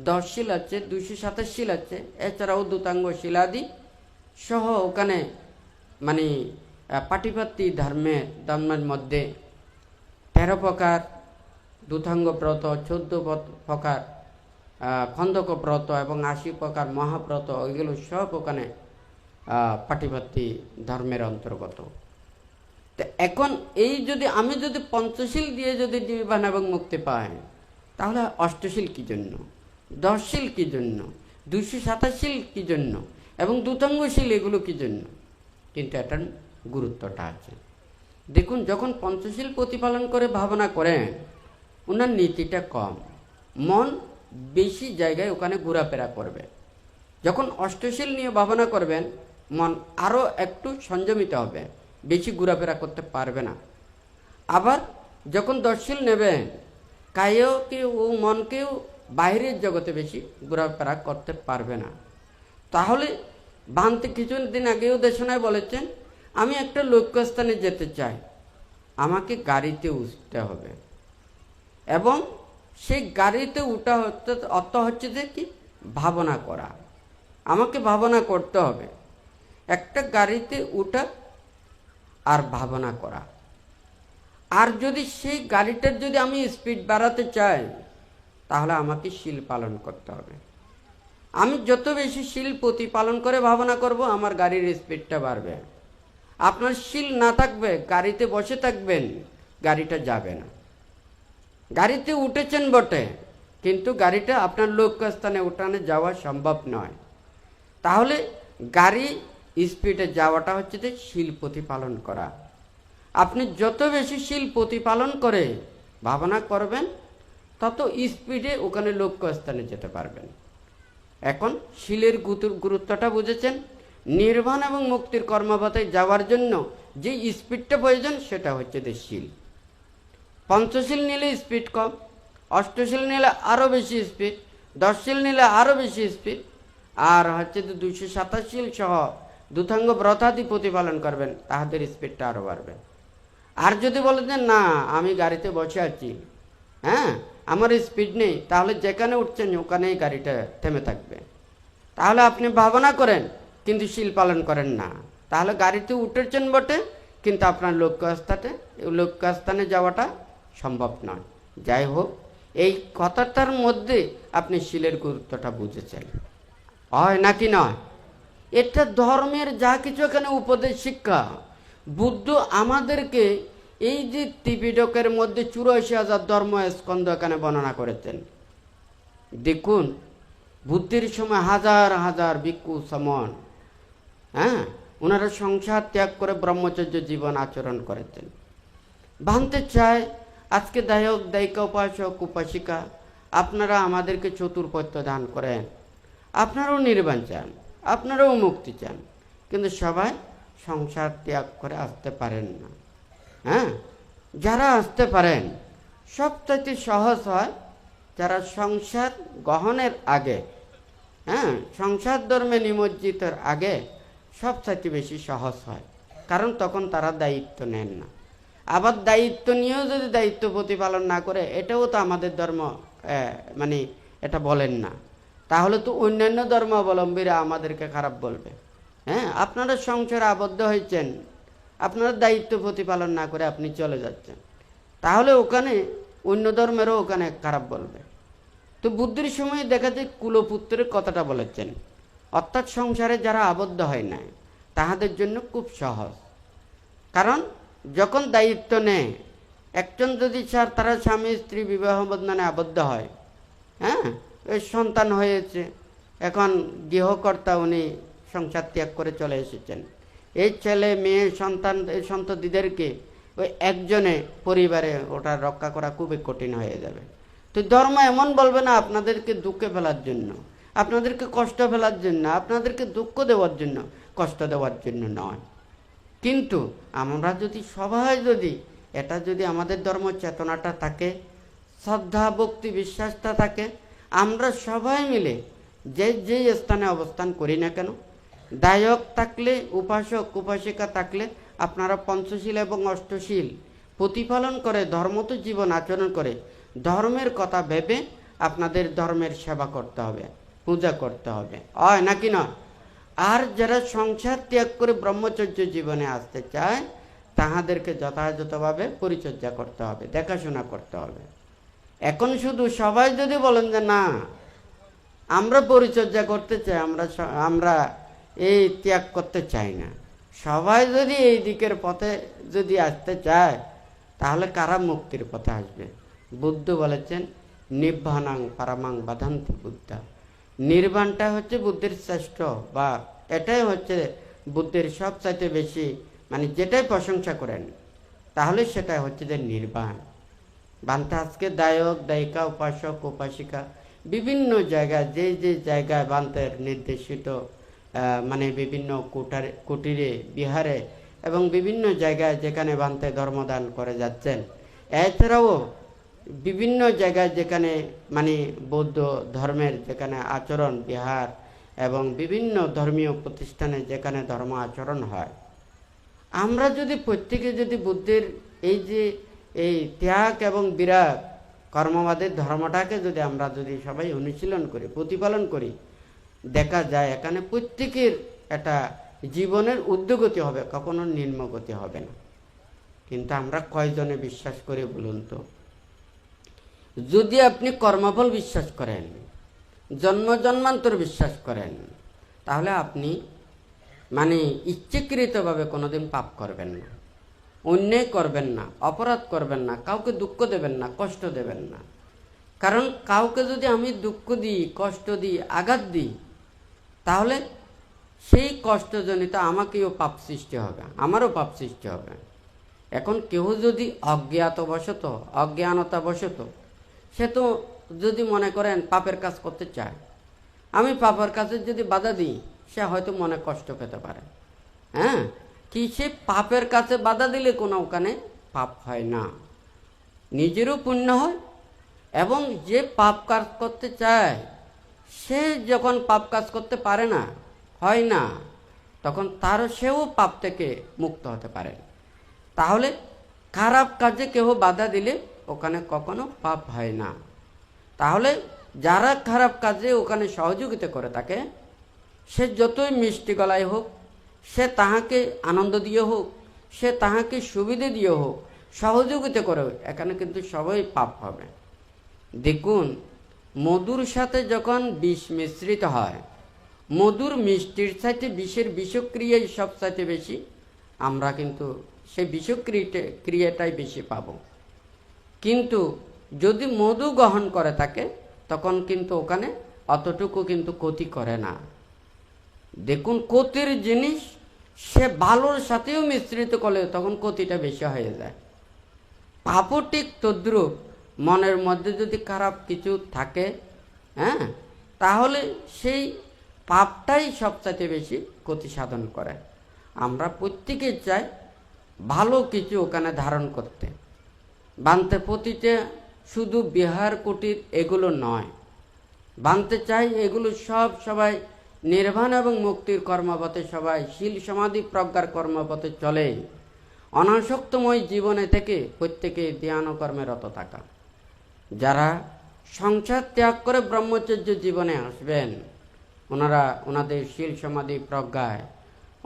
10 শিল আছে, 227 শিল আছে, এছাড়াও দুতাঙ্গ শিলাদি সহ ওখানে মানে পাটিপাতি ধর্মের মধ্যে 13 প্রকার দুতাঙ্গ ব্রত, 14 প্রকার খন্দক ব্রত এবং 80 প্রকার মহাব্রত, এগুলো সব ওখানে পাটিপাতি ধর্মের অন্তর্গত। তো এখন এই আমি যদি পঞ্চশীল দিয়ে যদি নির্বাণ এবং মুক্তি পাই, তাহলে অষ্টশীল কি জন্য, 10 শিল কি জন্য, 227 শিল কি জন্য এবং দুতাঙ্গশীল এগুলো কি জন্য? কিন্তু এটার গুরুত্বটা আছে। দেখুন, যখন পঞ্চশীল প্রতিপালন করে ভাবনা করেন, ওনার নীতিটা কম, মন বেশি জায়গায় ওখানে ঘোরাফেরা করবে। যখন অষ্টশীল নিয়ে ভাবনা করবেন, মন আরও একটু সংযমিত হবে, বেশি ঘোরাফেরা করতে পারবে না। আবার যখন 10 শিল নেবেন, কায়কেও ও মনকেও বাইরের জগতে বেশি ঘোরাফেরা করতে পারবে না। তাহলে বান্তে কিছুদিন আগেও দেশনায় বলেছেন, আমি একটা লক্ষ্যস্থানে যেতে চাই, আমাকে গাড়িতে উঠতে হবে, এবং সেই গাড়িতে উঠা অর্থ হচ্ছে যে কি, ভাবনা করা। আমাকে ভাবনা করতে হবে, একটা গাড়িতে উঠা আর ভাবনা করা। আর যদি সেই গাড়িটার যদি আমি স্পিড বাড়াতে চাই, তাহলে আমাকে শীল পালন করতে হবে। আমি যত বেশি শীল প্রতিপালন করে ভাবনা করব, আমার গাড়ির স্পিডটা বাড়বে। আপনার শীল না থাকবে, গাড়িতে বসে থাকবেন, গাড়িটা যাবে না। গাড়িতে উঠেছেন বটে, কিন্তু গাড়িটা আপনার লক্ষ্যস্থানে উঠানে যাওয়া সম্ভব নয়। তাহলে গাড়ি স্পিডে যাওয়াটা হচ্ছে যে শীল প্রতিপালন করা। আপনি যত বেশি শীল প্রতিপালন করে ভাবনা করবেন, তত স্পিডে ওখানে লক্ষ্যস্থানে যেতে পারবেন। এখন শীলের গুরুত্বটা বুঝেছেন। নির্বাণ এবং মুক্তির কর্মপথে যাওয়ার জন্য যে স্পিডটা প্রয়োজন, সেটা হচ্ছে যে শীল। পঞ্চশীল নিলে স্পিড কম, অষ্টশীল নিলে আরও বেশি স্পিড, 10 শীল নিলে আরও বেশি স্পিড, আর হচ্ছে যে 227 শীল সহ দুথাঙ্গ ব্রতাদি প্রতিপালন করবেন, তাহাদের স্পিডটা আরও বাড়বে। আর যদি বলেন যে না, আমি গাড়িতে বসে আছি, হ্যাঁ, আমার স্পিড নেই, তাহলে যেখানে উঠছেন ওখানেই গাড়িটা থেমে থাকবে। তাহলে আপনি ভাবনা করেন কিন্তু শীল পালন করেন না, তাহলে গাড়িতে উঠেছেন বটে, কিন্তু আপনার লক্ষ্যস্থানে যাওয়াটা সম্ভব নয়। যাই হোক, এই কথাটার মধ্যে আপনি শীলের গুরুত্বটা বুঝেছেন, হয় নাকি নয়? এটা ধর্মের যা কিছু এখানে উপদেশ শিক্ষা, বুদ্ধ আমাদেরকে এই যে ত্রিপিটকের মধ্যে 84,000 ধর্ম স্কন্ধ এখানে বর্ণনা করেছেন। দেখুন, বুদ্ধির সময় হাজার হাজার ভিক্ষু সমন, হ্যাঁ, ওনারা সংসার ত্যাগ করে ব্রহ্মচর্য জীবন আচরণ করেছেন। ভাবতে চায় আজকে দায়ক দায়িকা উপাসক উপাসিকা আপনারা আমাদেরকে চতুর্পত্য দান করেন, আপনারাও নির্বাণ চান, আপনারাও মুক্তি চান, কিন্তু সবাই সংসার ত্যাগ করে আসতে পারেন না। হ্যাঁ, যারা আসতে পারেন সবচাইতে সহজ হয় যারা সংসার গ্রহণের আগে, হ্যাঁ, সংসার ধর্মে নিমজ্জিতের আগে সবচাইতে বেশি সহজ হয়, কারণ তখন তারা দায়িত্ব নেন না। আবার দায়িত্ব নিয়েও যদি দায়িত্ব প্রতিপালন না করে, এটাও তো আমাদের ধর্ম মানে এটা বলেন না, তাহলে তো অন্যান্য ধর্মাবলম্বীরা আমাদেরকে খারাপ বলবে। হ্যাঁ, আপনারা সংসারে আবদ্ধ হয়েছেন, আপনারা দায়িত্ব প্রতিপালন না করে আপনি চলে যাচ্ছেন, তাহলে ওখানে অন্য ধর্মেরও ওখানে খারাপ বলবে। তো বুদ্ধির সময় দেখা যায় কুলপুত্রের কথাটা বলেছেন, অর্থাৎ সংসারে যারা আবদ্ধ হয় না তাহাদের জন্য খুব সহজ। কারণ যখন দায়িত্ব নেয়, একজন যদি তারা স্বামী স্ত্রী বিবাহ বন্ধনে আবদ্ধ হয়, হ্যাঁ, ওই সন্তান হয়েছে, এখন গৃহকর্তা উনি সংসার ত্যাগ করে চলে এসেছেন, এই ছেলে মেয়ে সন্তান এই সন্ততিদেরকে ওই একজনে পরিবারে ওটা রক্ষা করা খুবই কঠিন হয়ে যাবে। তো ধর্ম এমন বলবে না আপনাদেরকে দুঃখে ফেলার জন্য, আপনাদেরকে কষ্ট ফেলার জন্য, আপনাদেরকে দুঃখ দেওয়ার জন্য, কষ্ট দেওয়ার জন্য নয়। কিন্তু আমরা যদি সবাই যদি এটা যদি আমাদের ধর্ম চেতনাটা থাকে, শ্রদ্ধা ভক্তি বিশ্বাসটা থাকে, আমরা সবাই মিলে যে স্থানে অবস্থান করি না কেন, দায়ক থাকলে, উপাসক উপাসিকা থাকলে, আপনারা পঞ্চশীল এবং অষ্টশীল প্রতিপালন করে ধর্মত জীবন আচরণ করে ধর্মের কথা ভেবে আপনাদের ধর্মের সেবা করতে হবে, পূজা করতে হবে, হয় নাকি নয়? আর যারা সংসার ত্যাগ করে ব্রহ্মচর্য জীবনে আসতে চায়, তাহাদেরকে যথাযথভাবে পরিচর্যা করতে হবে, দেখাশোনা করতে হবে। এখন শুধু সবাই যদি বলেন যে না, আমরা পরিচর্যা করতে চাই, আমরা এই ত্যাগ করতে চাই না, সবাই যদি এই দিকের পথে যদি আসতে চায়, তাহলে কারা মুক্তির পথে আসবে? বুদ্ধ বলেছেন নিব্বানাং পারামাং বাধান্তি বুদ্ধা। নির্বাণটা হচ্ছে বুদ্ধির শ্রেষ্ঠ, বা এটাই হচ্ছে বুদ্ধির সবচাইতে বেশি, মানে যেটাই প্রশংসা করেন তাহলে সেটাই হচ্ছে যে নির্বাণ। বান্তে আজকে দায়ক দায়িকা উপাসক উপাসিকা বিভিন্ন জায়গায় যে জায়গায় বান্তের নির্দেশিত মানে বিভিন্ন কুটিরে বিহারে এবং বিভিন্ন জায়গায় যেখানে বান্তে ধর্মদান করে যাচ্ছেন, এছাড়াও বিভিন্ন জায়গায় যেখানে মানে বৌদ্ধ ধর্মের যেখানে আচরণ বিহার এবং বিভিন্ন ধর্মীয় প্রতিষ্ঠানে যেখানে ধর্ম আচরণ হয়, আমরা যদি প্রত্যেকে যদি বুদ্ধের এই যে এই ত্যাগ এবং বিরাগ কর্মবাদের ধর্মটাকে যদি আমরা যদি সবাই অনুশীলন করি, প্রতিপালন করি, দেখা যায় এখানে প্রত্যেকের একটা জীবনের ঊর্ধ্বগতি হবে, কখনো নিম্নগতি হবে না। কিন্তু আমরা কয়জনে বিশ্বাস করি বলুন তো? যদি আপনি কর্মফল বিশ্বাস করেন, জন্ম জন্মান্তর বিশ্বাস করেন, তাহলে আপনি মানে ইচ্ছাকৃতভাবে কোনোদিন পাপ করবেন না, অন্যায় করবেন না, অপরাধ করবেন না, কাউকে দুঃখ দেবেন না, কষ্ট দেবেন না। কারণ কাউকে যদি আমি দুঃখ দিই, কষ্ট দিই, আঘাত দিই, তাহলে সেই কষ্টজনিত আমাকেও পাপ সৃষ্টি হবে, আমারও পাপ সৃষ্টি হবে। এখন কেউ যদি অজ্ঞানতাবশত সে তো যদি মনে করেন পাপের কাজ করতে চায়, আমি পাপের কাজে যদি বাধা দিই, সে হয়তো মনে কষ্ট পেতে পারে। হ্যাঁ, কি সে পাপের কাছে বাধা দিলে কোনো ওখানে পাপ হয় না, নিজেরও পুণ্য হয়, এবং যে পাপ কাজ করতে চায় সে যখন পাপ কাজ করতে পারে না, হয় না, তখন সেও পাপ থেকে মুক্ত হতে পারে। তাহলে খারাপ কাজে কেউ বাধা দিলে ওখানে কখনো পাপ হয় না। তাহলে যারা খারাপ কাজে ওখানে সহযোগিতা করে থাকে, সে যতই মিষ্টি গলায় হোক, সে তাহাকে আনন্দ দিয়ে হোক, সে তাহাকে সুবিধে দিয়ে হোক, সহযোগিতা করে, এখানে কিন্তু সবাই পাপ হবে। দেখুন, মধুর সাথে যখন বিষ মিশ্রিত হয়, মধুর মিষ্টির সাথে বিষের বিষক্রিয়াই সব সাথে বেশি, আমরা কিন্তু সেই বিষক্রিয়াটাই বেশি পাব। কিন্তু যদি মধু গ্রহণ করে থাকে, তখন কিন্তু ওখানে অতটুকু কিন্তু ক্ষতি করে না। দেখুন, ক্ষতির জিনিস সে ভালোর সাথেও মিশ্রিত করলে তখন ক্ষতিটা বেশি হয়ে যায়। পাপও ঠিক তদ্রূপ, মনের মধ্যে যদি খারাপ কিছু থাকে, হ্যাঁ, তাহলে সেই পাপটাই সবচাইতে বেশি ক্ষতি সাধন করে। আমরা প্রত্যেকে চাই ভালো কিছু ওখানে ধারণ করতে, বানতে প্রতিটা শুধু বিহার কুটির এগুলো নয়, বানতে চাই এগুলো সবাই নির্বাণ এবং মুক্তির কর্মপথে, সবাই শীল সমাধি প্রজ্ঞার কর্মপথে চলে অনাসক্তময় জীবনে থেকে প্রত্যেকে ধ্যান ও কর্মে রত থাকা। যারা সংসার ত্যাগ করে ব্রহ্মচর্য জীবনে আসবেন, ওনারা ওনাদের শীল সমাধি প্রজ্ঞায়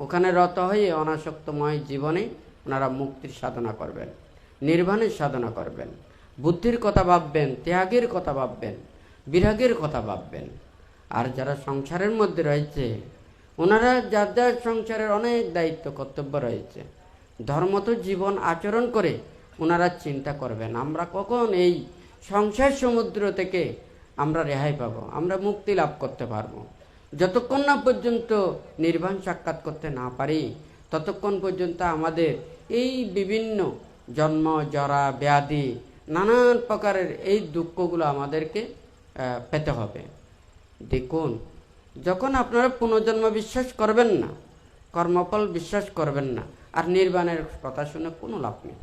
ওখানে রত হয়ে অনাসক্তময় জীবনে ওনারা মুক্তির সাধনা করবেন, নির্বাণের সাধনা করবেন, বুদ্ধির কথা ভাববেন, ত্যাগের কথা ভাববেন, বিরাগের কথা ভাববেন। আর যারা সংসারের মধ্যে রয়েছে, ওনারা যার সংসারের অনেক দায়িত্ব কর্তব্য রয়েছে, ধর্মত জীবন আচরণ করে ওনারা চিন্তা করবেন আমরা কখন এই সংসার সমুদ্র থেকে আমরা রেহাই পাবো, আমরা মুক্তি লাভ করতে পারবো। যতক্ষণ না পর্যন্ত নির্বাণ সাক্ষাৎ করতে না পারি, ততক্ষণ পর্যন্ত আমাদের এই বিভিন্ন জন্ম, জরা, ব্যাধি, নানান প্রকারের এই দুঃখগুলো আমাদেরকে পেতে হবে। দেখুন, যখন আপনারা পুনর্জন্ম বিশ্বাস করবেন না, কর্মফল বিশ্বাস করবেন না, আর নির্বাণের কথা শুনে কোনো লাভ নেই।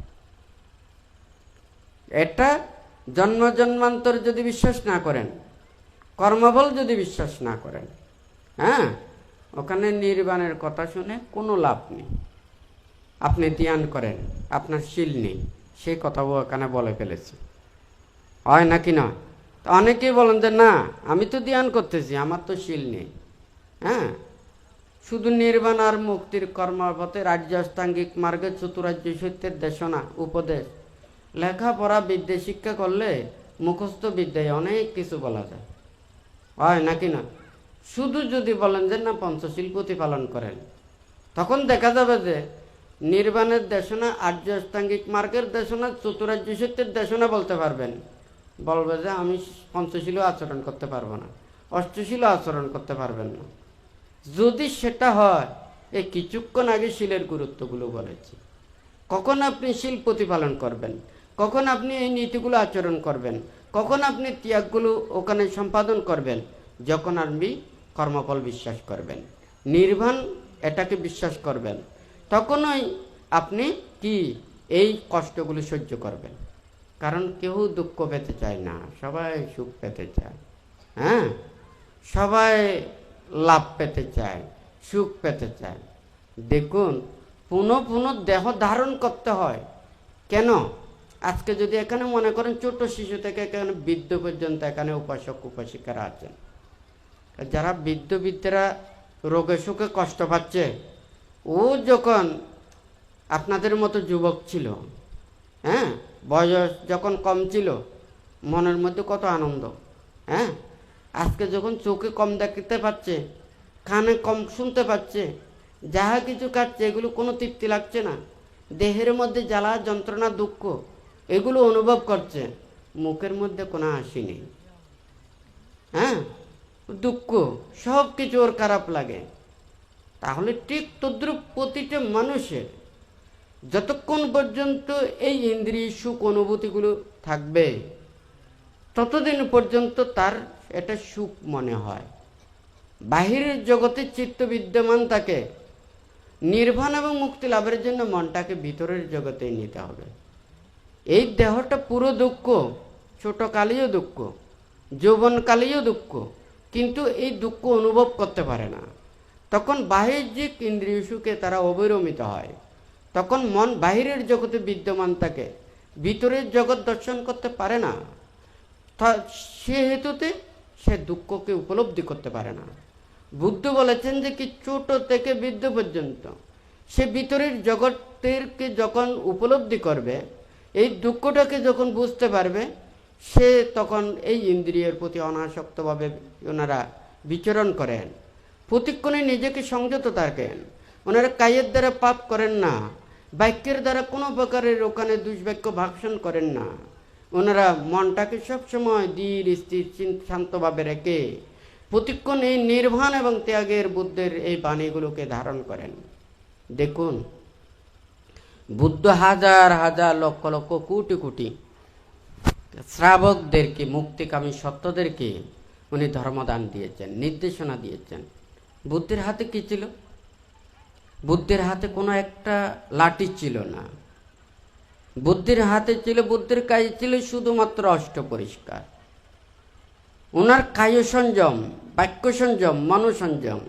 এটা জন্ম জন্মান্তর যদি বিশ্বাস না করেন, কর্মফল যদি বিশ্বাস না করেন, হ্যাঁ, ওখানে নির্বাণের কথা শুনে কোনো লাভ নেই। আপনি ধ্যান করেন, আপনার শীল নেই, সেই কথাও ওখানে বলে ফেলেছি, হয় নাকি নয়? তো অনেকেই বলেন যে না, আমি তো ধ্যান করতেছি, আমার তো শীল নেই। হ্যাঁ, শুধু নির্বাণ আর মুক্তির কর্মপথে রাজ্যাস্তাঙ্গিক মার্গে চতুরাজ্য সত্যের দেশনা উপদেশ, লেখাপড়া বিদ্যা শিক্ষা করলে মুখস্থ বিদ্যায় অনেক কিছু বলা যায়, হয় নাকি না? শুধু যদি বলেন যে না পঞ্চশীল প্রতিপালন করেন, তখন দেখা যাবে যে নির্বাণের দেশনা, আর্য অষ্টাঙ্গিক মার্গের দেশনা, চতুরাজ্য সত্যের দেশনা বলতে পারবেন, বলবে যে আমি পঞ্চশীলও আচরণ করতে পারবো না, অষ্টশীলও আচরণ করতে পারবেন না। যদি সেটা হয়, এই কিছুক্ষণ আগে শীলের গুরুত্বগুলো বলেছি, কখন আপনি শীল প্রতিপালন করবেন, কখন আপনি এই নীতিগুলো আচরণ করবেন, কখন আপনি ত্যাগগুলো ওখানে সম্পাদন করবেন, যখন আপনি কর্মফল বিশ্বাস করবেন, নির্বাণ এটাকে বিশ্বাস করবেন, তখনই আপনি কি এই কষ্টগুলো সহ্য করবেন। কারণ কেউ দুঃখ পেতে চায় না, সবাই সুখ পেতে চায়। হ্যাঁ, সবাই লাভ পেতে চায়, সুখ পেতে চায়। দেখুন, পুনঃ দেহ ধারণ করতে হয় কেন? আজকে যদি এখানে মনে করেন ছোট শিশু থেকে এখানে বৃদ্ধ পর্যন্ত এখানে উপাসক উপাসিকারা আছেন, যারা বৃদ্ধরা রোগে সুখে কষ্ট পাচ্ছে, ও যখন আপনাদের মতো যুবক ছিল, হ্যাঁ, বয়স যখন কম ছিল মনের মধ্যে কত আনন্দ, হ্যাঁ। আজকে যখন চোখে কম দেখতে পাচ্ছে, কানে কম শুনতে পাচ্ছে, যাহা কিছু খাচ্ছে এগুলো কোনো তৃপ্তি লাগছে না, দেহের মধ্যে জ্বালা যন্ত্রণা দুঃখ এগুলো অনুভব করছে, মুখের মধ্যে কোনো হাসি নেই, হ্যাঁ, দুঃখ সব কিছু ওর খারাপ লাগে। তাহলে ঠিক তদ্রুপ প্রতিটা মানুষের যতক্ষণ পর্যন্ত এই ইন্দ্রিয় সুখ অনুভূতিগুলো থাকবে ততদিন পর্যন্ত তার এটা সুখ মনে হয়। বাহিরের জগতে চিত্ত বিদ্যমান থাকে, নির্বাণ এবং মুক্তি লাভের জন্য মনটাকে ভিতরের জগতে নিতে হবে। এই দেহটা পুরো দুঃখ, ছোটকালেও দুঃখ, যৌবনকালেও দুঃখ, কিন্তু এই দুঃখ অনুভব করতে পারে না। তখন বাহ্যিক ইন্দ্রিয় সুখে তারা অবিরমিত হয়, তখন মন বাহিরের জগতে বিদ্যমান থাকে, ভিতরের জগৎ দর্শন করতে পারে না, সে হেতুতে সে দুঃখকে উপলব্ধি করতে পারে না। বুদ্ধ বলেছেন যে কি ছোট থেকে বৃদ্ধ পর্যন্ত সে ভিতরের জগতেরকে যখন উপলব্ধি করবে, এই দুঃখটাকে যখন বুঝতে পারবে, সে তখন এই ইন্দ্রিয়ের প্রতি অনাসক্তভাবে ওনারা বিচরণ করেন, প্রতিক্ষণে নিজেকে সংযত থাকেন, ওনারা কায়ের দ্বারা পাপ করেন না, বাক্যের দ্বারা কোনো প্রকারের ওখানে দুষ্বাক্য ভাষণ করেন না। ওনারা মনটাকে সবসময় ধীর স্থির শান্তভাবে রেখে প্রতিক্ষণ এই নির্বাণ এবং ত্যাগের বুদ্ধের এই বাণীগুলোকে ধারণ করেন। দেখুন, বুদ্ধ হাজার হাজার লক্ষ লক্ষ কোটি কোটি শ্রাবকদেরকে, মুক্তিকামী সত্যদেরকে উনি ধর্মদান দিয়েছেন, নির্দেশনা দিয়েছেন। বুদ্ধের হাতে কি ছিল? বুদ্ধের হাতে কোনো একটা লাঠি ছিল না, বুদ্ধের হাতে ছিল, বুদ্ধের কাজ ছিল শুধুমাত্র অষ্ট পরিষ্কার। ওনার কায় সংযম, বাক্য সংযম, মনোসংযম।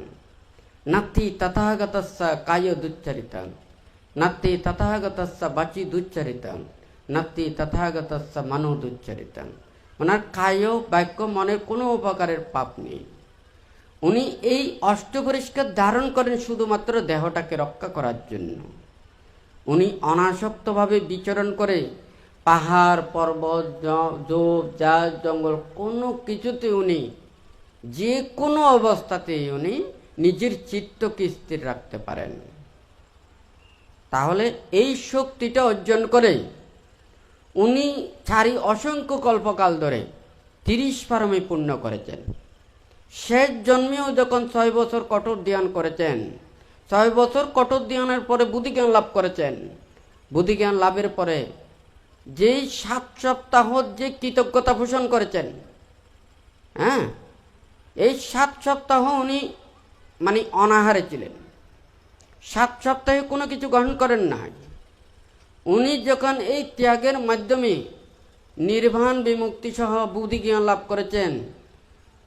নাতি তথাগতস্য কায় দুচ্চারিতাং, নাতি তথাগতস্য বাচি দুচ্চারিতাং, নাতি তথাগতস্য মনো দুচ্চারিতাং। ওনার কায় বাক্য মনের কোনো উপকারের পাপ নেই। উনি এই অষ্টপরিষ্কার ধারণ করেন শুধুমাত্র দেহটাকে রক্ষা করার জন্য। উনি অনাসক্তভাবে বিচরণ করে পাহাড় পর্বত ঝোপ ঝাড় জঙ্গল কোনো কিছুতে উনি যে কোনো অবস্থাতেই উনি নিজের চিত্তকে স্থির রাখতে পারেন। তাহলে এই শক্তিটা অর্জন করে উনি চারি অসংখ্য কল্পকাল ধরে 30 পারমী পূর্ণ করেছেন। শেষ জন্মেও যখন 6 বছর কঠোর ধ্যান করেছেন, 6 বছর কঠোর ধ্যানের পরে বুদ্ধিজ্ঞান লাভ করেছেন। বুদ্ধিজ্ঞান লাভের পরে যেই 7 সপ্তাহ যে কৃতজ্ঞতা পোষণ করেছেন, হ্যাঁ, এই 7 সপ্তাহ উনি মানে অনাহারে ছিলেন, 7 সপ্তাহে কোনো কিছু গ্রহণ করেন না। উনি যখন এই ত্যাগের মাধ্যমে নির্বাণ বিমুক্তি সহ বুদ্ধিজ্ঞান লাভ করেছেন,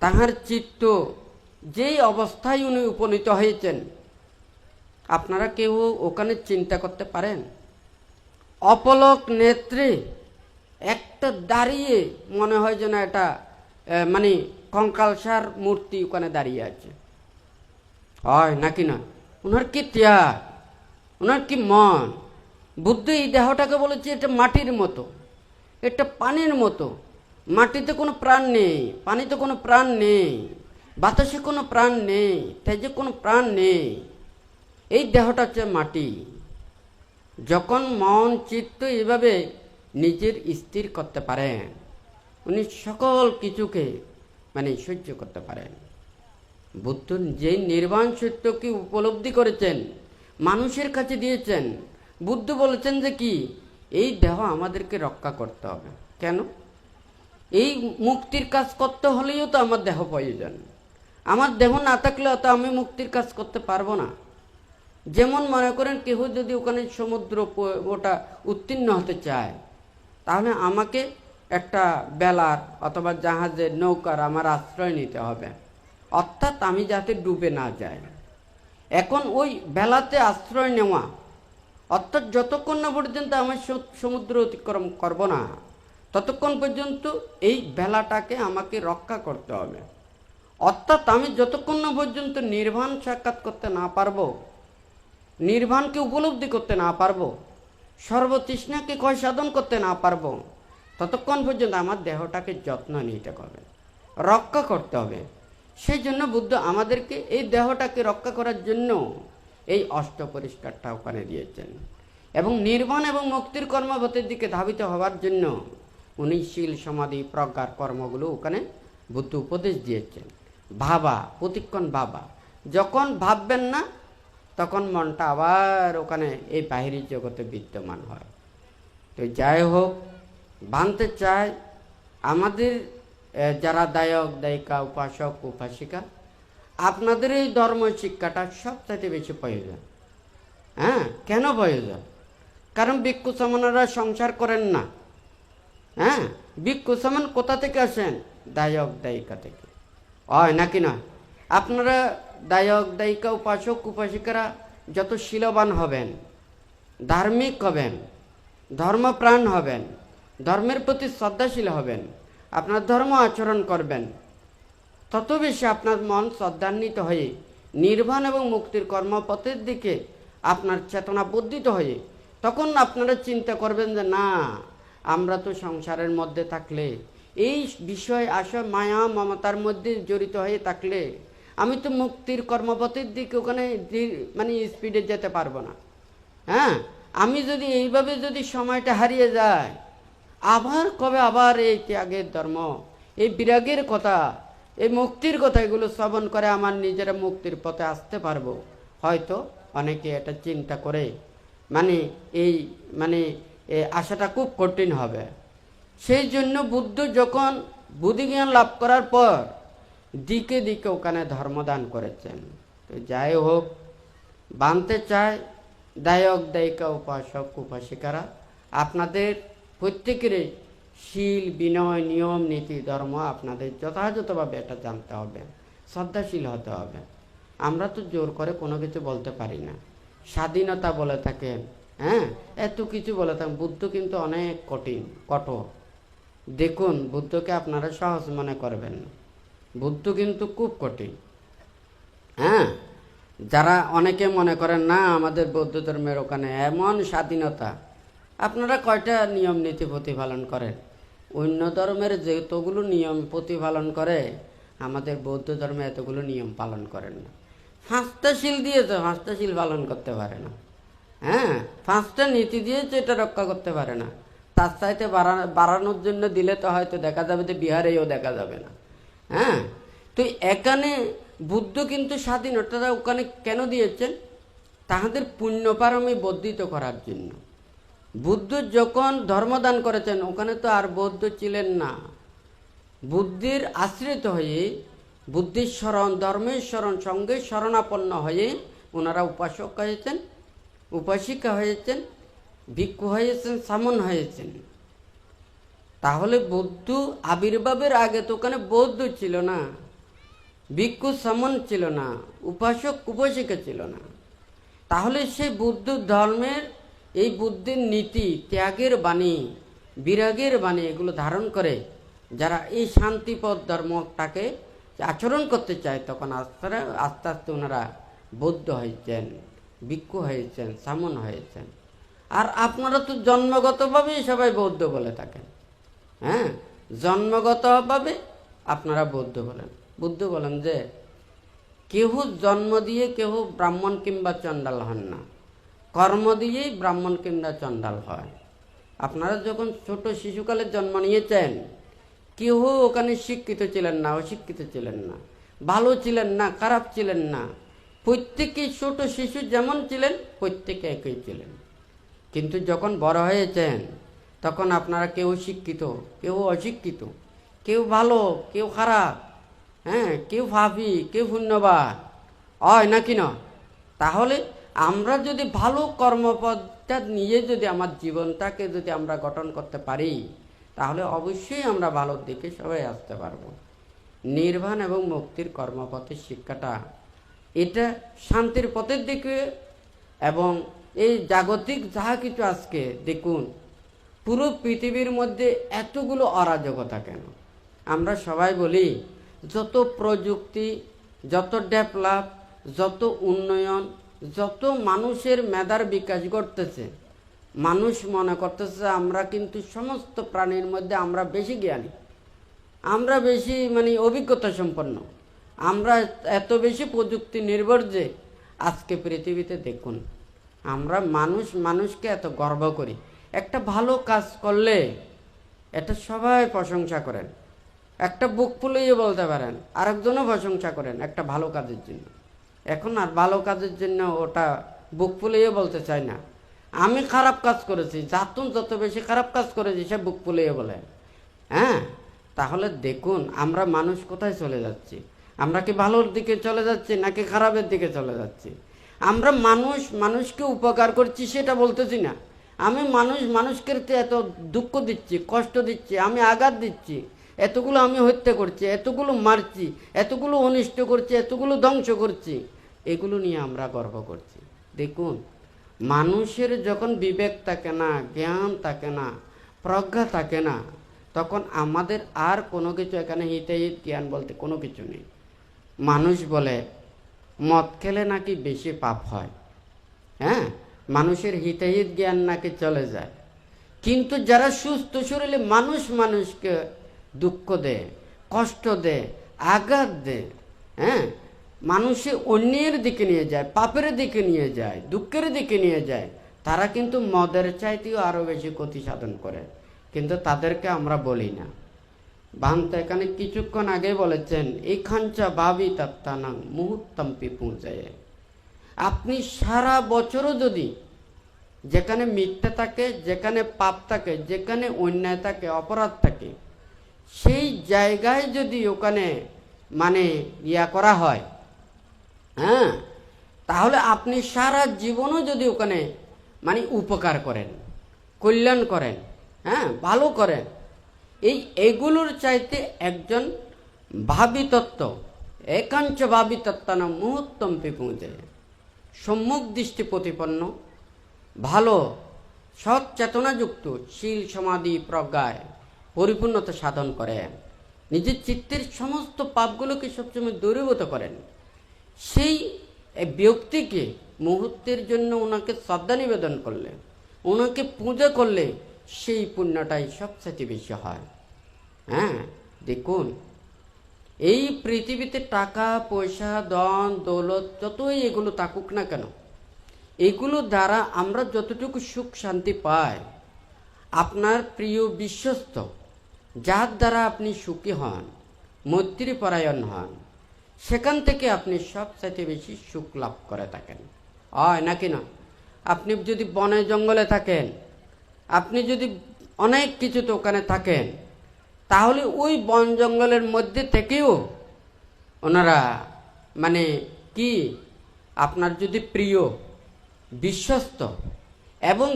তাহার চিত্ত যেই অবস্থায় উনি উপনীত হয়েছেন, আপনারা কেউ ওখানে চিন্তা করতে পারেন? অপলক নেত্রে একটা দাঁড়িয়ে মনে হয় যেন এটা মানে কঙ্কালসার মূর্তি ওখানে দাঁড়িয়ে আছে, হয় নাকি না? ওনার কি ত্যাগ, ওনার কি মন! বুদ্ধ এই দেহটাকে বলেছে এটা মাটির মতো, এটা পানির মতো। মাটিতে কোনো প্রাণ নেই, পানিতে কোনো প্রাণ নেই, বাতাসে কোনো প্রাণ নেই, তেজে কোনো প্রাণ নেই। এই দেহটা হচ্ছে মাটি। যখন মন চিত্ত এভাবে নিজের স্থির করতে পারেন, উনি সকল কিছুকে মানে সহ্য করতে পারেন। বুদ্ধ যেই নির্বাণ সত্যকে উপলব্ধি করেছেন, মানুষের কাছে দিয়েছেন। বুদ্ধ বলেছেন যে কি এই দেহ আমাদেরকে রক্ষা করতে হবে। কেন? এই মুক্তির কাজ করতে হলেও তো আমার দেহ প্রয়োজন। আমার দেহ না থাকলে তো আমি মুক্তির কাজ করতে পারবো না। যেমন মনে করেন কেহ যদি ওখানে সমুদ্র ওটা উত্তীর্ণ হতে চায়, তাহলে আমাকে একটা বেলার অথবা জাহাজের নৌকার আমার আশ্রয় নিতে হবে, অর্থাৎ আমি যাতে ডুবে না যাই। এখন ওই বেলাতে আশ্রয় নেওয়া অর্থাৎ যতক্ষণ না পর্যন্ত আমি সমুদ্র অতিক্রম করব না, ততক্ষণ পর্যন্ত এই বেলাটাকে আমাকে রক্ষা করতে হবে। অর্থাৎ আমি যতক্ষণ না পর্যন্ত নির্বাণ সাক্ষাৎ করতে না পারবো, নির্বাণকে উপলব্ধি করতে না পারবো, সর্বতৃষ্ণাকে ক্ষয় সাধন করতে না পারবো, ততক্ষণ পর্যন্ত আমার দেহটাকে যত্ন নিতে হবে, রক্ষা করতে হবে। সেই জন্য বুদ্ধ আমাদেরকে এই দেহটাকে রক্ষা করার জন্য এই অষ্ট পরিষ্কারটা ওখানে দিয়েছেন। এবং নির্বাণ এবং মুক্তির কর্মপথের দিকে ধাবিত হওয়ার জন্য উনি শীল সমাধি প্রজ্ঞার কর্মগুলো ওখানে বুদ্ধ উপদেশ দিয়েছেন। ভাবা, প্রতিক্ষণ ভাবা, যখন ভাববেন না তখন মনটা আবার ওখানে এই বাহিরের জগতে বিদ্যমান হয়। তো যাই হোক, ভাঙতে চাই আমাদের যারা দায়ক দায়িকা, উপাসক উপাসিকা, আপনাদের এই ধর্ম শিক্ষাটা সবচাইতে বেশি প্রয়োজন। হ্যাঁ, কেন প্রয়োজন? কারণ ভিক্ষু সমানরা সংসার করেন না। হ্যাঁ, ভিক্ষু সমান কোথা থেকে আসেন? দায়ক দায়িকা থেকে, হয় নাকি নয়? আপনারা দায়ক দায়িকা, উপাসক উপাসিকারা যত শীলবান হবেন, ধার্মিক হবেন, ধর্মপ্রাণ হবেন, ধর্মের প্রতি শ্রদ্ধাশীল হবেন, আপনার ধর্ম আচরণ করবেন, তত বেশি আপনার মন শ্রদ্ধান্বিত হয়ে নির্বাণ এবং মুক্তির কর্মপথের দিকে আপনার চেতনা বর্ধিত হয়ে তখন আপনারা চিন্তা করবেন যে না, আমরা তো সংসারের মধ্যে থাকলে, এই বিষয় আশয় মায়া মমতার মধ্যে জড়িত হয়ে থাকলে আমি তো মুক্তির কর্মপথের দিকে ওখানে মানে স্পিডে যেতে পারবো না। হ্যাঁ, আমি যদি এইভাবে যদি সময়টা হারিয়ে যায়, আবার কবে আবার এই ত্যাগের ধর্ম, এই বিরাগের কথা, এই মুক্তির কথা এগুলো শ্রবণ করে আমার নিজেরা মুক্তির পথে আসতে পারবো? হয়তো অনেকে এটা চিন্তা করে এই আশাটা খুব কঠিন হবে। সেই জন্য বুদ্ধ যখন বুদ্ধিজ্ঞান লাভ করার পর দিকে দিকে ওখানে ধর্মদান করেছেন। তো যাই হোক, বানতে চায় দায়ক দায়িকা, উপাসক উপাসিকারা, আপনাদের প্রত্যেকেরই শীল বিনয় নিয়ম নীতি ধর্ম আপনাদের যথাযথভাবে এটা জানতে হবে, শ্রদ্ধাশীল হতে হবে। আমরা তো জোর করে কোনো কিছু বলতে পারি না। স্বাধীনতা বলে থাকেন, হ্যাঁ, এত কিছু বলে থাকেন। বুদ্ধ কিন্তু অনেক কঠোর। দেখুন, বুদ্ধকে আপনারা সহজ মনে করবেন না, বুদ্ধ কিন্তু খুব কঠিন। হ্যাঁ, যারা অনেকে মনে করেন না আমাদের বৌদ্ধ ধর্মের ওখানে এমন স্বাধীনতা, আপনারা কয়টা নিয়ম নীতি প্রতিপালন করেন? অন্য ধর্মের যতগুলো নিয়ম প্রতিপালন করে আমাদের বৌদ্ধ ধর্মে এতগুলো নিয়ম পালন করেন না। 5টা শীল দিয়েছে, 5টা শীল পালন করতে পারে না। হ্যাঁ, 5টা নীতি দিয়েছে, এটা রক্ষা করতে পারে না। তার চাইতে বাড়ানোর জন্য দিলে তো হয়তো দেখা যাবে যে বিহারেও দেখা যাবে না। হ্যাঁ, তো এখানে বুদ্ধ কিন্তু স্বাধীনতা ওখানে কেন দিয়েছেন? তাহাদের পুণ্যপারমী বর্ধিত করার জন্য। বুদ্ধ যখন ধর্মদান করেছেন ওখানে তো আর বৌদ্ধ ছিলেন না। বুদ্ধির আশ্রিত হয়ে, বুদ্ধির শরণ, ধর্মের শরণ, সঙ্গে শরণাপন্ন হয়ে ওনারা উপাসক হয়েছেন, উপাসিকা হয়েছেন, ভিক্ষু হয়েছেন, সামন হয়েছেন। তাহলে বুদ্ধ আবির্ভাবের আগে তো ওখানে বৌদ্ধ ছিল না, ভিক্ষু সামন ছিল না, উপাসক উপাসিকা ছিল না। তাহলে সেই বুদ্ধ ধর্মের এই বুদ্ধির নীতি, ত্যাগের বাণী, বিরাগের বাণী এগুলো ধারণ করে যারা এই শান্তিপদ ধর্মটাকে আচরণ করতে চায়, তখন আস্তে আস্তে ওনারা বৌদ্ধ হয়েছেন, ভিক্ষু হয়েছেন, সামন হয়েছেন। আর আপনারা তো জন্মগতভাবেই সবাই বৌদ্ধ বলে থাকেন। হ্যাঁ, জন্মগতভাবে আপনারা বৌদ্ধ বলেন। বুদ্ধ বলেন যে কেহ জন্ম দিয়ে কেহ ব্রাহ্মণ কিংবা চণ্ডাল হন না, কর্ম দিয়েই ব্রাহ্মণ কিংবা চণ্ডাল হয়। আপনারা যখন ছোট শিশুকালে জন্ম নিয়েছেন, কেহ ওখানে শিক্ষিত ছিলেন না, অশিক্ষিত ছিলেন না, ভালো ছিলেন না, খারাপ ছিলেন না। প্রত্যেকেই ছোট শিশু যেমন ছিলেন প্রত্যেকে একই ছিলেন। কিন্তু যখন বড় হয়েছেন তখন আপনারা কেউ শিক্ষিত, কেউ অশিক্ষিত, কেউ ভালো, কেউ খারাপ, হ্যাঁ, কেউ ভাবি, কেউ পুণ্যবান, হয় নাকি না? তাহলে আমরা যদি ভালো কর্মপথটা নিয়ে যদি আমার জীবনটাকে যদি আমরা গঠন করতে পারি, তাহলে অবশ্যই আমরা ভালোর দিকে সবাই আসতে পারবো। নির্বাণ এবং মুক্তির কর্মপথের শিক্ষাটা এটা শান্তির পথের দিকে। এবং এই জাগতিক যাহা কিছু আজকে দেখুন, পুরো পৃথিবীর মধ্যে এতগুলো অরাজকতা কেন? আমরা সবাই বলি যত প্রযুক্তি, যত ডেভেলপ, যত উন্নয়ন, যত মানুষের মেধার বিকাশ ঘটতেছে, মানুষ মনে করতেছে আমরা কিন্তু সমস্ত প্রাণীর মধ্যে আমরা বেশি জ্ঞানী, আমরা বেশি অভিজ্ঞতা সম্পন্ন, আমরা এত বেশি প্রযুক্তি নির্ভর যে আজকে পৃথিবীতে দেখুন আমরা মানুষকে এত গর্ব করি। একটা ভালো কাজ করলে এটা সবাই প্রশংসা করেন, একটা বুক ফুলিয়ে বলতে পারেন, আরেকজনও প্রশংসা করেন একটা ভালো কাজের জন্য। এখন আর ভালো কাজের জন্য ওটা বুক ফুলিয়ে বলতে চাই না। আমি খারাপ কাজ করেছি, যত বেশি খারাপ কাজ করেছি সে বুক ফুলিয়ে বলে। হ্যাঁ, তাহলে দেখুন আমরা মানুষ কোথায় চলে যাচ্ছি? আমরা কি ভালোর দিকে চলে যাচ্ছি নাকি খারাপের দিকে চলে যাচ্ছি? আমরা মানুষকে উপকার করছি সেটা বলতেছি না। আমি মানুষকে এত দুঃখ দিচ্ছি, কষ্ট দিচ্ছি, আমি আঘাত দিচ্ছি, এতগুলো আমি হত্যা করছি, এতগুলো মারছি, এতগুলো অনিষ্ট করছি, এতগুলো ধ্বংস করছি, এগুলো নিয়ে আমরা গর্ব করছি। দেখুন মানুষের যখন বিবেক থাকে না, জ্ঞান থাকে না, প্রজ্ঞা থাকে না, তখন আমাদের আর কোনো কিছু এখানে হিতাহিত জ্ঞান বলতে কোনো কিছু নেই। মানুষ বলে মদ খেলে নাকি বেশি পাপ হয়, হ্যাঁ, মানুষের হিতাহিত জ্ঞান নাকি চলে যায়। কিন্তু যারা সুস্থ শরীরে মানুষকে দুঃখ দেয়, কষ্ট দেয়, আঘাত দেয়, হ্যাঁ, মানুষে অন্যের দিকে নিয়ে যায়, পাপের দিকে নিয়ে যায়, দুঃখের দিকে নিয়ে যায়, তারা কিন্তু মদের চাইতেও আরও বেশি ক্ষতি সাধন করে। কিন্তু তাদেরকে আমরা বলি না। বান্ত এখানে কিছুক্ষণ আগে বলেছেন এই খাঞ্চা ভাবি তাত্তানাং মুহূর্তম পিপুঞ্জায়। আপনি সারা বছরও যদি যেখানে মিথ্যা থাকে, যেখানে পাপ থাকে, যেখানে অন্যায় থাকে, অপরাধ থাকে, সেই জায়গায় যদি ওখানে করা হয়, হ্যাঁ, তাহলে আপনি সারা জীবনও যদি ওখানে উপকার করেন, কল্যাণ করেন, হ্যাঁ, ভালো করেন, এগুলোর চাইতে একজন ভাবী তত্ত্ব, একাঞ্চ ভাবী তত্ত্ব না মুহূর্তম পৌঁছে সম্মুখ দৃষ্টি প্রতিপন্ন, ভালো সৎ চেতনাযুক্ত শীল সমাধি প্রজ্ঞায় পরিপূর্ণতা সাধন করেন, নিজের চিত্তের সমস্ত পাপগুলোকে সবসময় দূরীভূত করেন, সেই ব্যক্তিকে মুহূর্তের জন্য ওনাকে শ্রদ্ধা নিবেদন করলে, ওনাকে পূজা করলে সেই পুণ্যটাই সবচেয়ে বেশি হয়। হ্যাঁ, দেখুন এই পৃথিবীতে টাকা পয়সা ধন দৌলত যতই এগুলো থাকুক না কেন, এগুলো দ্বারা আমরা যতটুকু সুখ শান্তি পাই, আপনার প্রিয় বিশ্বস্ত যার দ্বারা আপনি সুখী হন, মৈত্রীপরায়ণ হন, সেখান থেকে আপনি সবচাইতে বেশি সুখ লাভ করে থাকেন, হয় নাকি না? আপনি যদি বনে জঙ্গলে থাকেন, আপনি যদি অনেক কিছুতে ওখানে থাকেন, তাহলে ওই বন জঙ্গলের মধ্যে থেকেও ওনারা কি আপনার যদি প্রিয় বিশ্বস্ত এবং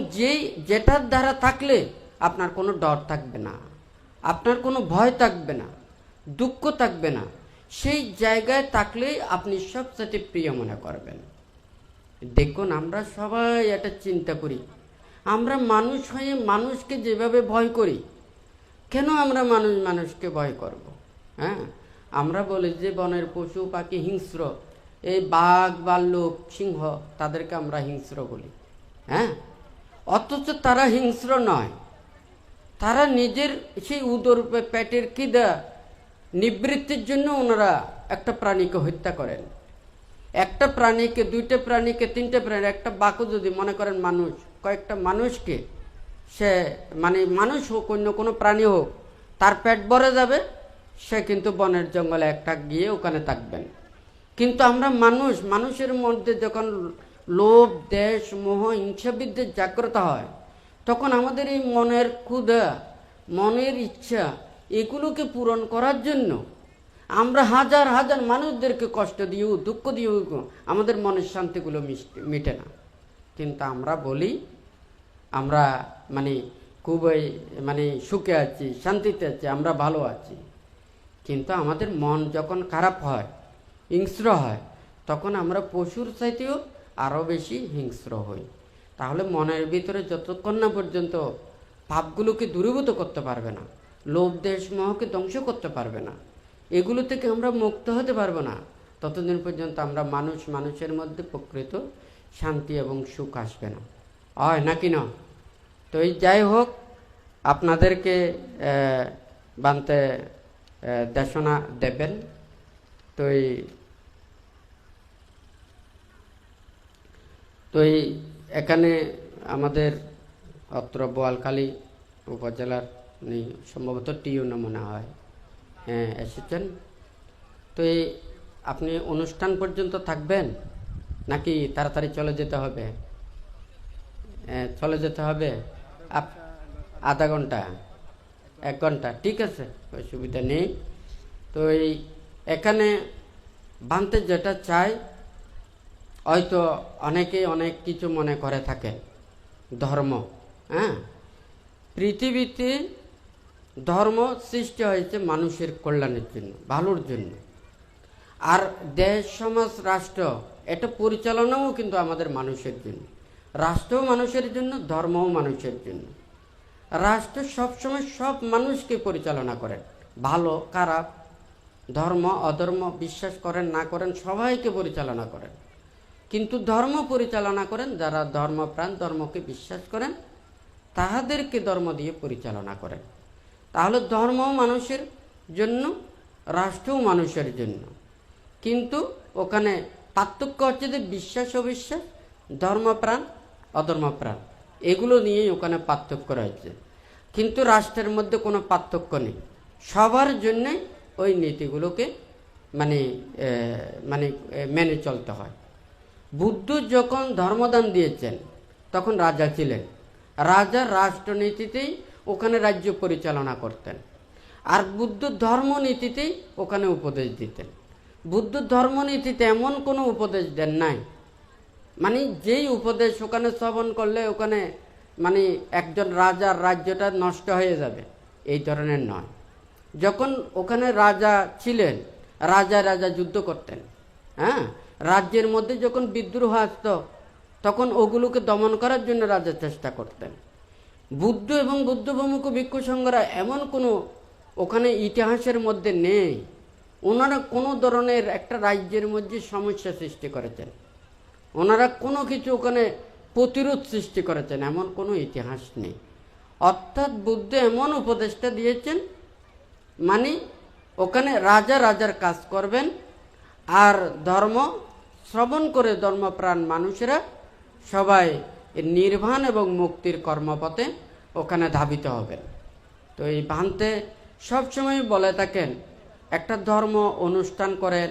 যেটার দ্বারা থাকলে আপনার কোনো ডর থাকবে না, আপনার কোনো ভয় থাকবে না, দুঃখ থাকবে না, সেই জায়গায় থাকলেই আপনি সবচেয়ে প্রিয় মনে করবেন। দেখুন আমরা সবাই এটা চিন্তা করি, আমরা মানুষ হয়ে মানুষকে যেভাবে ভয় করি, কেন আমরা মানুষকে ভয় করব? হ্যাঁ, আমরা বলি যে বনের পশু পাখি হিংস্র, এই বাঘ ভাল্লুক সিংহ তাদেরকে আমরা হিংস্র বলি, হ্যাঁ, অথচ তারা হিংস্র নয়, তারা নিজের সেই উদর পেটের খিদা নিবৃত্তির জন্য ওনারা একটা প্রাণীকে হত্যা করেন, একটা প্রাণীকে, দুইটা প্রাণীকে, তিনটে প্রাণী, একটা বাঘও যদি মনে করেন মানুষ, কয়েকটা মানুষকে সে মানুষ হোক অন্য কোনো প্রাণী হোক, তার পেট ভরে যাবে, সে কিন্তু বনের জঙ্গলে একটা গিয়ে ওখানে থাকবেন। কিন্তু আমরা মানুষের মধ্যে যখন লোভ দেশ মোহ হিংসা বিদ্বেষ জাগ্রত হয়, তখন আমাদের এই মনের ক্ষুধা, মনের ইচ্ছা, এগুলোকে পূরণ করার জন্য আমরা হাজার হাজার মানুষদেরকে কষ্ট দিয়েও দুঃখ দিয়েও আমাদের মনের শান্তিগুলো মিটে না। কিন্তু আমরা বলি আমরা খুবই সুখে আছি, শান্তিতে আছি, আমরা ভালো আছি। কিন্তু আমাদের মন যখন খারাপ হয়, হিংস্র হয়, তখন আমরা পশুর চাইতেও আরও বেশি হিংস্র হই। তাহলে মনের ভিতরে যতক্ষণ না পর্যন্ত পাপগুলোকে দূরীভূত করতে পারবে না, লোভ দেশ মোহকে ধ্বংস করতে পারবে না, এগুলো থেকে আমরা মুক্ত হতে পারবো না, ততদিন পর্যন্ত আমরা মানুষের মধ্যে প্রকৃত শান্তি এবং সুখ আসবে না, হয় নাকি না? তো এই যাই হোক, আপনাদেরকে বানতে দেশনা দেবেন। তো এই এখানে আমাদের অত্র বোয়ালখালী উপজেলার সম্ভবত টিউনো মনে হয়, হ্যাঁ এসেছেন। তো আপনি অনুষ্ঠান পর্যন্ত থাকবেন নাকি তাড়াতাড়ি চলে যেতে হবে? চলে যেতে হবে আধা ঘন্টা, 1 ঘন্টা, ঠিক আছে, অসুবিধা নেই। তো এখানে বানতে যেটা চাই, হয়তো অনেকেই অনেক কিছু মনে করে থাকে ধর্ম। হ্যাঁ, পৃথিবীতে ধর্ম সৃষ্টি হয়েছে মানুষের কল্যাণের জন্য, ভালোর জন্য। আর দেশ, সমাজ, রাষ্ট্র, এটা পরিচালনাও কিন্তু আমাদের মানুষের জন্য। রাষ্ট্রও মানুষের জন্য, ধর্মও মানুষের জন্য। রাষ্ট্র সবসময় সব মানুষকে পরিচালনা করেন, ভালো খারাপ, ধর্ম অধর্ম, বিশ্বাস করেন না করেন, সবাইকে পরিচালনা করেন। কিন্তু ধর্ম পরিচালনা করেন যারা ধর্মপ্রাণ, ধর্মকে বিশ্বাস করেন, তাহাদেরকে ধর্ম দিয়ে পরিচালনা করেন। তাহলে ধর্মও মানুষের জন্য, রাষ্ট্রও মানুষের জন্য। কিন্তু ওখানে পার্থক্য হচ্ছে যে বিশ্বাস অবিশ্বাস, ধর্মপ্রাণ অধর্মপ্রাণ, এগুলো নিয়েই ওখানে পার্থক্য রয়েছে। কিন্তু রাষ্ট্রের মধ্যে কোনো পার্থক্য নেই, সবার জন্যে ওই নীতিগুলোকে মানে মেনে চলতে হয়। বুদ্ধ যখন ধর্মদান দিয়েছেন তখন রাজা ছিলেন, রাজা রাষ্ট্রনীতিতেই ওখানে রাজ্য পরিচালনা করতেন, আর বুদ্ধ ধর্মনীতিতেই ওখানে উপদেশ দিতেন। বুদ্ধ ধর্মনীতিতে এমন কোনো উপদেশ দেন নাই, মানে যেই উপদেশ ওখানে শ্রবণ করলে ওখানে মানে একজন রাজার রাজ্যটা নষ্ট হয়ে যাবে, এই ধরনের নয়। যখন ওখানে রাজা ছিলেন, রাজা যুদ্ধ করতেন। হ্যাঁ, রাজ্যের মধ্যে যখন বিদ্রোহ আসত তখন ওগুলোকে দমন করার জন্য রাজা চেষ্টা করতেন। বুদ্ধ এবং বুদ্ধপ্রমুখ ভিক্ষু সংঘরা এমন কোনো ওখানে ইতিহাসের মধ্যে নেই ওনারা কোনো ধরনের একটা রাজ্যের মধ্যে সমস্যা সৃষ্টি করেছেন, ওনারা কোনো কিছু ওখানে প্রতিরোধ সৃষ্টি করেছেন, এমন কোনো ইতিহাস নেই। অর্থাৎ বুদ্ধ এমন উপদেশটা দিয়েছেন, মানে ওখানে রাজার কাজ করবেন, আর ধর্ম শ্রবণ করে ধর্মপ্রাণ মানুষেরা সবাই নির্বাণ এবং মুক্তির কর্মপথে ওখানে ধাবিত হবেন। তো এই ভান্তে সবসময় বলে থাকেন, একটা ধর্ম অনুষ্ঠান করেন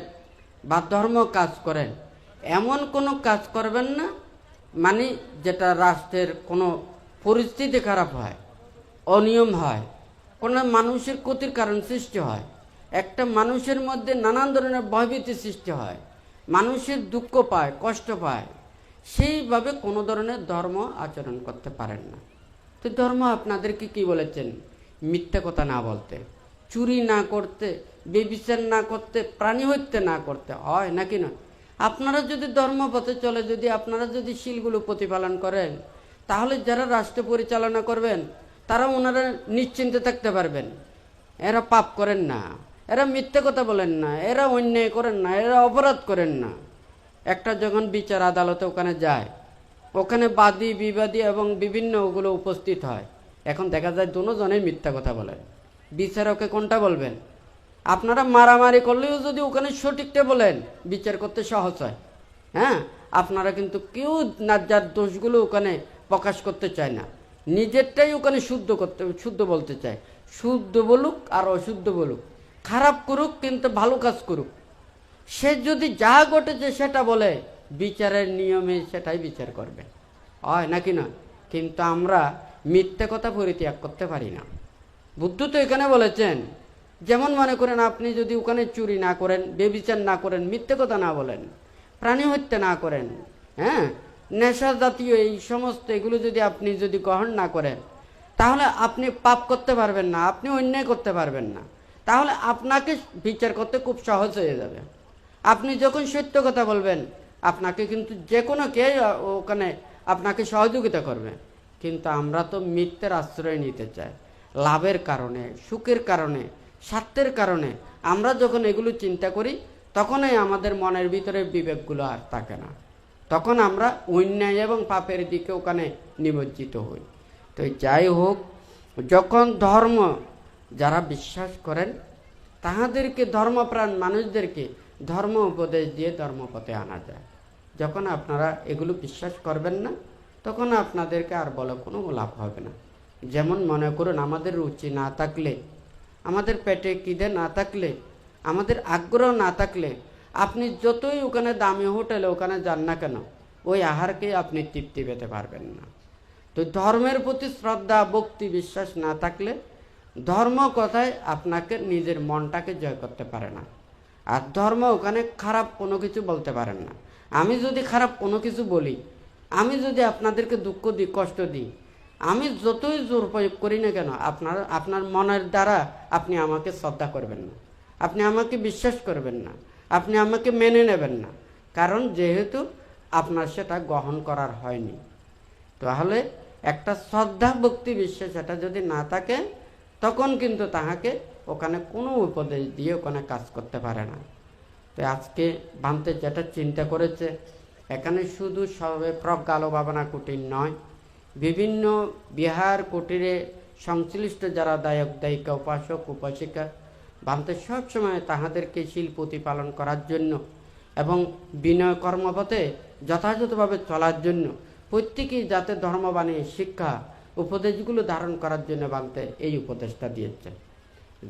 বা ধর্ম কাজ করেন, এমন কোনো কাজ করবেন না মানে যেটা রাষ্ট্রের কোনো পরিস্থিতি খারাপ হয়, অনিয়ম হয়, কোনো মানুষের ক্ষতির কারণ সৃষ্টি হয়, একটা মানুষের মধ্যে নানান ধরনের ভয়ভীতি সৃষ্টি হয়, মানুষের দুঃখ পায়, কষ্ট পায়, সেইভাবে কোনো ধরনের ধর্ম আচরণ করতে পারেন না। তো ধর্ম আপনাদেরকে কি বলেছেন? মিথ্যা কথা না বলতে, চুরি না করতে, বেবিচার না করতে, প্রাণী হত্যা না করতে, হয় নাকি না? আপনারা যদি ধর্মপথে চলে যদি আপনারা যদি শীলগুলো প্রতিপালন করেন, তাহলে যারা রাষ্ট্র পরিচালনা করবেন তারা ওনারা নিশ্চিন্তে থাকতে পারবেন, এরা পাপ করেন না, এরা মিথ্যা কথা বলেন না, এরা অন্যায় করেন না, এরা অপরাধ করেন না। একটা যখন বিচার আদালতে ওখানে যায়, ওখানে বাদী বিবাদী এবং বিভিন্ন ওগুলো উপস্থিত হয়, এখন দেখা যায় দুজনেই মিথ্যা কথা বলেন, বিচারকে কোনটা বলবেন? আপনারা মারামারি করলেও যদি ওখানে সঠিকটা বলেন বিচার করতে সহজ হয়। হ্যাঁ, আপনারা কিন্তু কেউ যার দোষগুলো ওখানে প্রকাশ করতে চায় না, নিজেরটাই ওখানে শুদ্ধ বলতে চায়। শুদ্ধ বলুক আর অশুদ্ধ বলুক, খারাপ করুক কিন্তু ভালো কাজ করুক, সে যদি যা ঘটেছে সেটা বলে বিচারের নিয়মে সেটাই বিচার করবে, হয় নাকি না? কিন্তু আমরা মিথ্যে কথা পরিত্যাগ করতে পারি না। বুদ্ধ তো এখানে বলেছেন, যেমন মনে করেন আপনি যদি ওখানে চুরি না করেন, বেবিচার না করেন, মিথ্যে কথা না বলেন, প্রাণী হত্যা না করেন, হ্যাঁ, নেশা জাতীয় এই সমস্ত এগুলো যদি আপনি যদি গ্রহণ না করেন, তাহলে আপনি পাপ করতে পারবেন না, আপনি অন্যায় করতে পারবেন না, তাহলে আপনাকে বিচার করতে খুব সহজ হয়ে যাবে। আপনি যখন সত্য কথা বলবেন আপনাকে কিন্তু যে কোনো কে ওখানে আপনাকে সহযোগিতা করবে। কিন্তু আমরা তো মিথ্যের আশ্রয় নিতে চাই, লাভের কারণে, সুখের কারণে, স্বার্থের কারণে আমরা যখন এগুলো চিন্তা করি তখনই আমাদের মনের ভিতরে বিবেকগুলো আর থাকে না। তখন আমরা অন্যায় এবং পাপের দিকে ওখানে নিমজ্জিত হই। তো যাই হোক, যখন ধর্ম যারা বিশ্বাস করেন তাহাদেরকে, ধর্মপ্রাণ মানুষদেরকে ধর্ম উপদেশ দিয়ে ধর্মপথে আনা যায়। যখন আপনারা এগুলো বিশ্বাস করবেন না, তখন আপনাদেরকে আর বলে কোনো লাভ হবে না। যেমন মনে করুন, আমাদের রুচি না থাকলে, আমাদের পেটে খিদে না থাকলে, আমাদের আগ্রহ না থাকলে, আপনি যতই ওখানে দামি হোটেলে ওখানে যান না কেন, ওই আহারকে আপনি তৃপ্তি পেতে পারবেন না। তো ধর্মের প্রতি শ্রদ্ধা, ভক্তি, বিশ্বাস না থাকলে ধর্ম কথায় আপনাকে নিজের মনটাকে জয় করতে পারে না। আর ধর্ম ওখানে খারাপ কোনো কিছু বলতে পারেন না। আমি যদি খারাপ কোনো কিছু বলি, আমি যদি আপনাদেরকে দুঃখ দিই, কষ্ট দিই, আমি যতই জোর প্রয়োগ করি না কেন, আপনার মনের দ্বারা আপনি আমাকে শ্রদ্ধা করবেন না, আপনি আমাকে বিশ্বাস করবেন না, আপনি আমাকে মেনে নেবেন না। কারণ যেহেতু আপনার সেটা গ্রহণ করার হয়নি। তাহলে একটা শ্রদ্ধা, ভক্তি, বিশ্বাস এটা যদি না থাকে, তখন কিন্তু তাহাকে ওখানে কোনো উপদেশ দিয়ে ওখানে কাজ করতে পারে না। তো আজকে ভান্তে যেটা চিন্তা করেছে, এখানে শুধু সবে প্রজ্ঞালো ভাবনা কুটির নয়, বিভিন্ন বিহার কুটিরে সংশ্লিষ্ট যারা দায়ক দায়িকা, উপাসক উপাসিকা, ভান্তে সবসময় তাহাদেরকে শীল প্রতিপালন করার জন্য এবং বিনয় কর্মপথে যথাযথভাবে চলার জন্য, প্রত্যেকেই যাতে ধর্মবাণী, শিক্ষা, উপদেশগুলো ধারণ করার জন্য ভান্তে এই উপদেশটা দিয়েছে,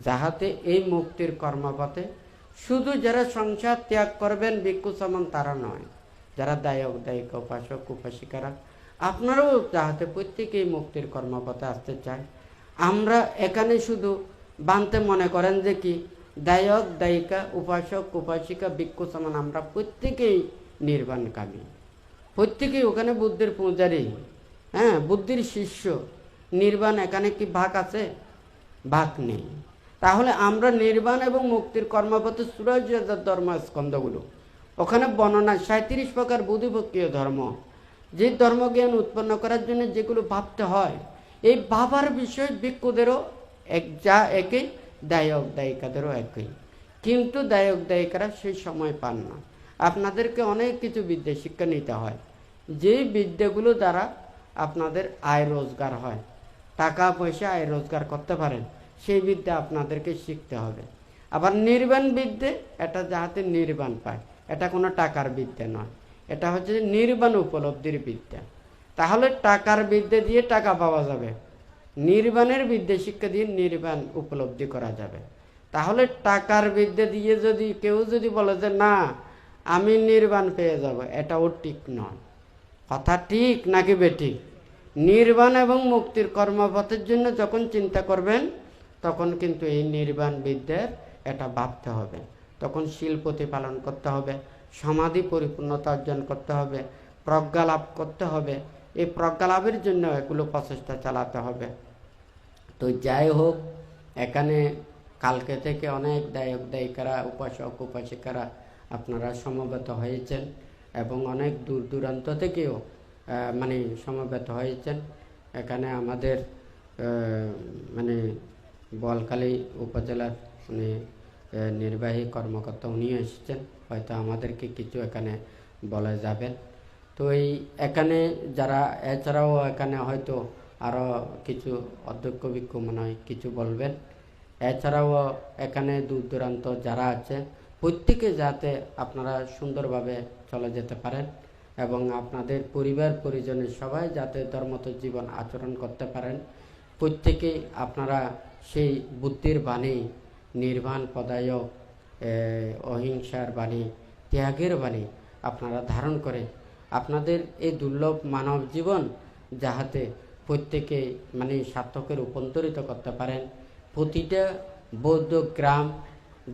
যাহাতে এই মুক্তির কর্মপথে শুধু যারা সংসার ত্যাগ করবেন ভিক্ষু সমান তারা নয়, যারা দায়ক দায়িকা, উপাসক উপাসিকারা, আপনারাও যাহাতে প্রত্যেকেই মুক্তির কর্মপথে আসতে চায়। আমরা এখানে শুধু বানতে মনে করেন যে কি দায়ক দায়িকা, উপাসক উপাসিকা, ভিক্ষু সমান আমরা প্রত্যেকেই নির্বাণকামী, প্রত্যেকেই ওখানে বুদ্ধির পূজারী, বুদ্ধির শিষ্য। নির্বাণ এখানে কি ভাগ আছে? ভাগ নেই। তাহলে আমরা নির্বাণ এবং মুক্তির কর্মপথে সুরাজ ধর্ম স্কন্ধগুলো ওখানে বর্ণনা 37 প্রকার বুদ্ধিভক্তীয় ধর্ম, যে ধর্মজ্ঞান উৎপন্ন করার জন্য যেগুলো ভাবতে হয়, এই ভাবার বিষয় ভিক্ষুদেরও একই, দায়ক দায়িকাদেরও একই। কিন্তু দায়ক দায়িকারা সেই সময় পান না। আপনাদেরকে অনেক কিছু বিদ্যা শিক্ষা নিতে হয়, যেই বিদ্যাগুলো দ্বারা আপনাদের আয় রোজগার হয়, টাকা পয়সা আয় রোজগার করতে পারেন, সেই বিদ্যা আপনাদেরকে শিখতে হবে। আবার নির্বাণ বিদ্যে, এটা যাহাতে নির্বাণ পায়, এটা কোনো টাকার বিদ্যা নয়, এটা হচ্ছে নির্বাণ উপলব্ধির বিদ্যা। তাহলে টাকার বিদ্যা দিয়ে টাকা পাওয়া যাবে, নির্বাণের বিদ্যা শিক্ষা দিয়ে নির্বাণ উপলব্ধি করা যাবে। তাহলে টাকার বিদ্যা দিয়ে যদি কেউ যদি বলে যে না আমি নির্বাণ পেয়ে যাব, এটাও ঠিক নয়। কথা ঠিক নাকি বেঠিক? নির্বাণ এবং মুক্তির কর্মপথের জন্য যখন চিন্তা করবেন, তখন কিন্তু এই নির্বাণ বিদ্যার এটা ভাবতে হবে। তখন শীল প্রতিপালন করতে হবে, সমাধি পরিপূর্ণতা অর্জন করতে হবে, প্রজ্ঞা লাভ করতে হবে। এই প্রজ্ঞা লাভের জন্য এগুলো প্রচেষ্টা চালাতে হবে। তো যাই হোক, এখানে কালকে থেকে অনেক দায়ক দায়িকারা, উপাসক উপাসিকারা আপনারা সমবেত হয়েছেন এবং অনেক দূর দূরান্ত থেকেও সমবেত হয়েছেন। এখানে আমাদের বোয়ালখালী উপজেলার নির্বাহী কর্মকর্তা উনিও এসেছেন, হয়তো আমাদেরকে কিছু এখানে বলা যাবেন। তো এখানে যারা, এছাড়াও এখানে হয়তো আরও কিছু অধ্যক্ষ ভিক্ষু মনে হয় কিছু বলবেন। এছাড়াও এখানে দূর দূরান্ত যারা আছে, প্রত্যেকে যাতে আপনারা সুন্দরভাবে চলে যেতে পারেন এবং আপনাদের পরিবার পরিজনের সবাই যাতে ধর্মত জীবন আচরণ করতে পারেন, প্রত্যেকেই আপনারা সেই বুদ্ধির বাণী, নির্বাণ পদায়ক, অহিংসার বাণী, ত্যাগের বাণী আপনারা ধারণ করে আপনাদের এই দুর্লভ মানব জীবন যাহাতে প্রত্যেকে সার্থকে রূপান্তরিত করতে পারেন। প্রতিটা বৌদ্ধ গ্রাম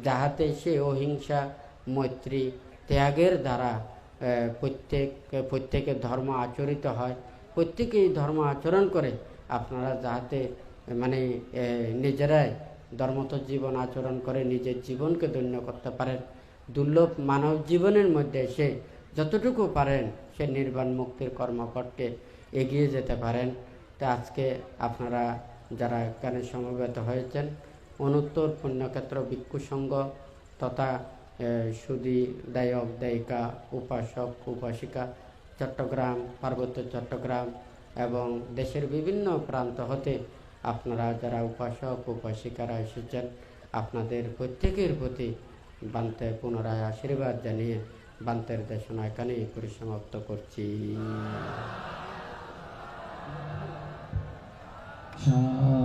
যাহাতে সে অহিংসা, মৈত্রী, ত্যাগের দ্বারা প্রত্যেকের ধর্ম আচরিত হয়, প্রত্যেকেই ধর্ম আচরণ করে আপনারা যাহাতে নিজেরাই ধর্মত জীবন আচরণ করে নিজের জীবনকে ধন্য করতে পারেন। দুর্লভ মানব জীবনের মধ্যে সে যতটুকু পারেন সে নির্বাণ মুক্তির কর্মপথে এগিয়ে যেতে পারেন। তা আজকে আপনারা যারা এখানে সমবেত হয়েছেন, অনুত্তর পুণ্যক্ষেত্র ভিক্ষু সংঘ তথা সুধী দায়ক দায়িকা, উপাসক উপাসিকা চট্টগ্রাম, পার্বত্য চট্টগ্রাম এবং দেশের বিভিন্ন প্রান্ত হতে আপনারা যারা উপাসক উপাসিকারা এসেছেন, আপনাদের প্রত্যেকের প্রতি বান্তে পুনরায় আশীর্বাদ জানিয়ে বান্তের দেশনা এখানেই পরিসমাপ্ত করছি। শান্তি।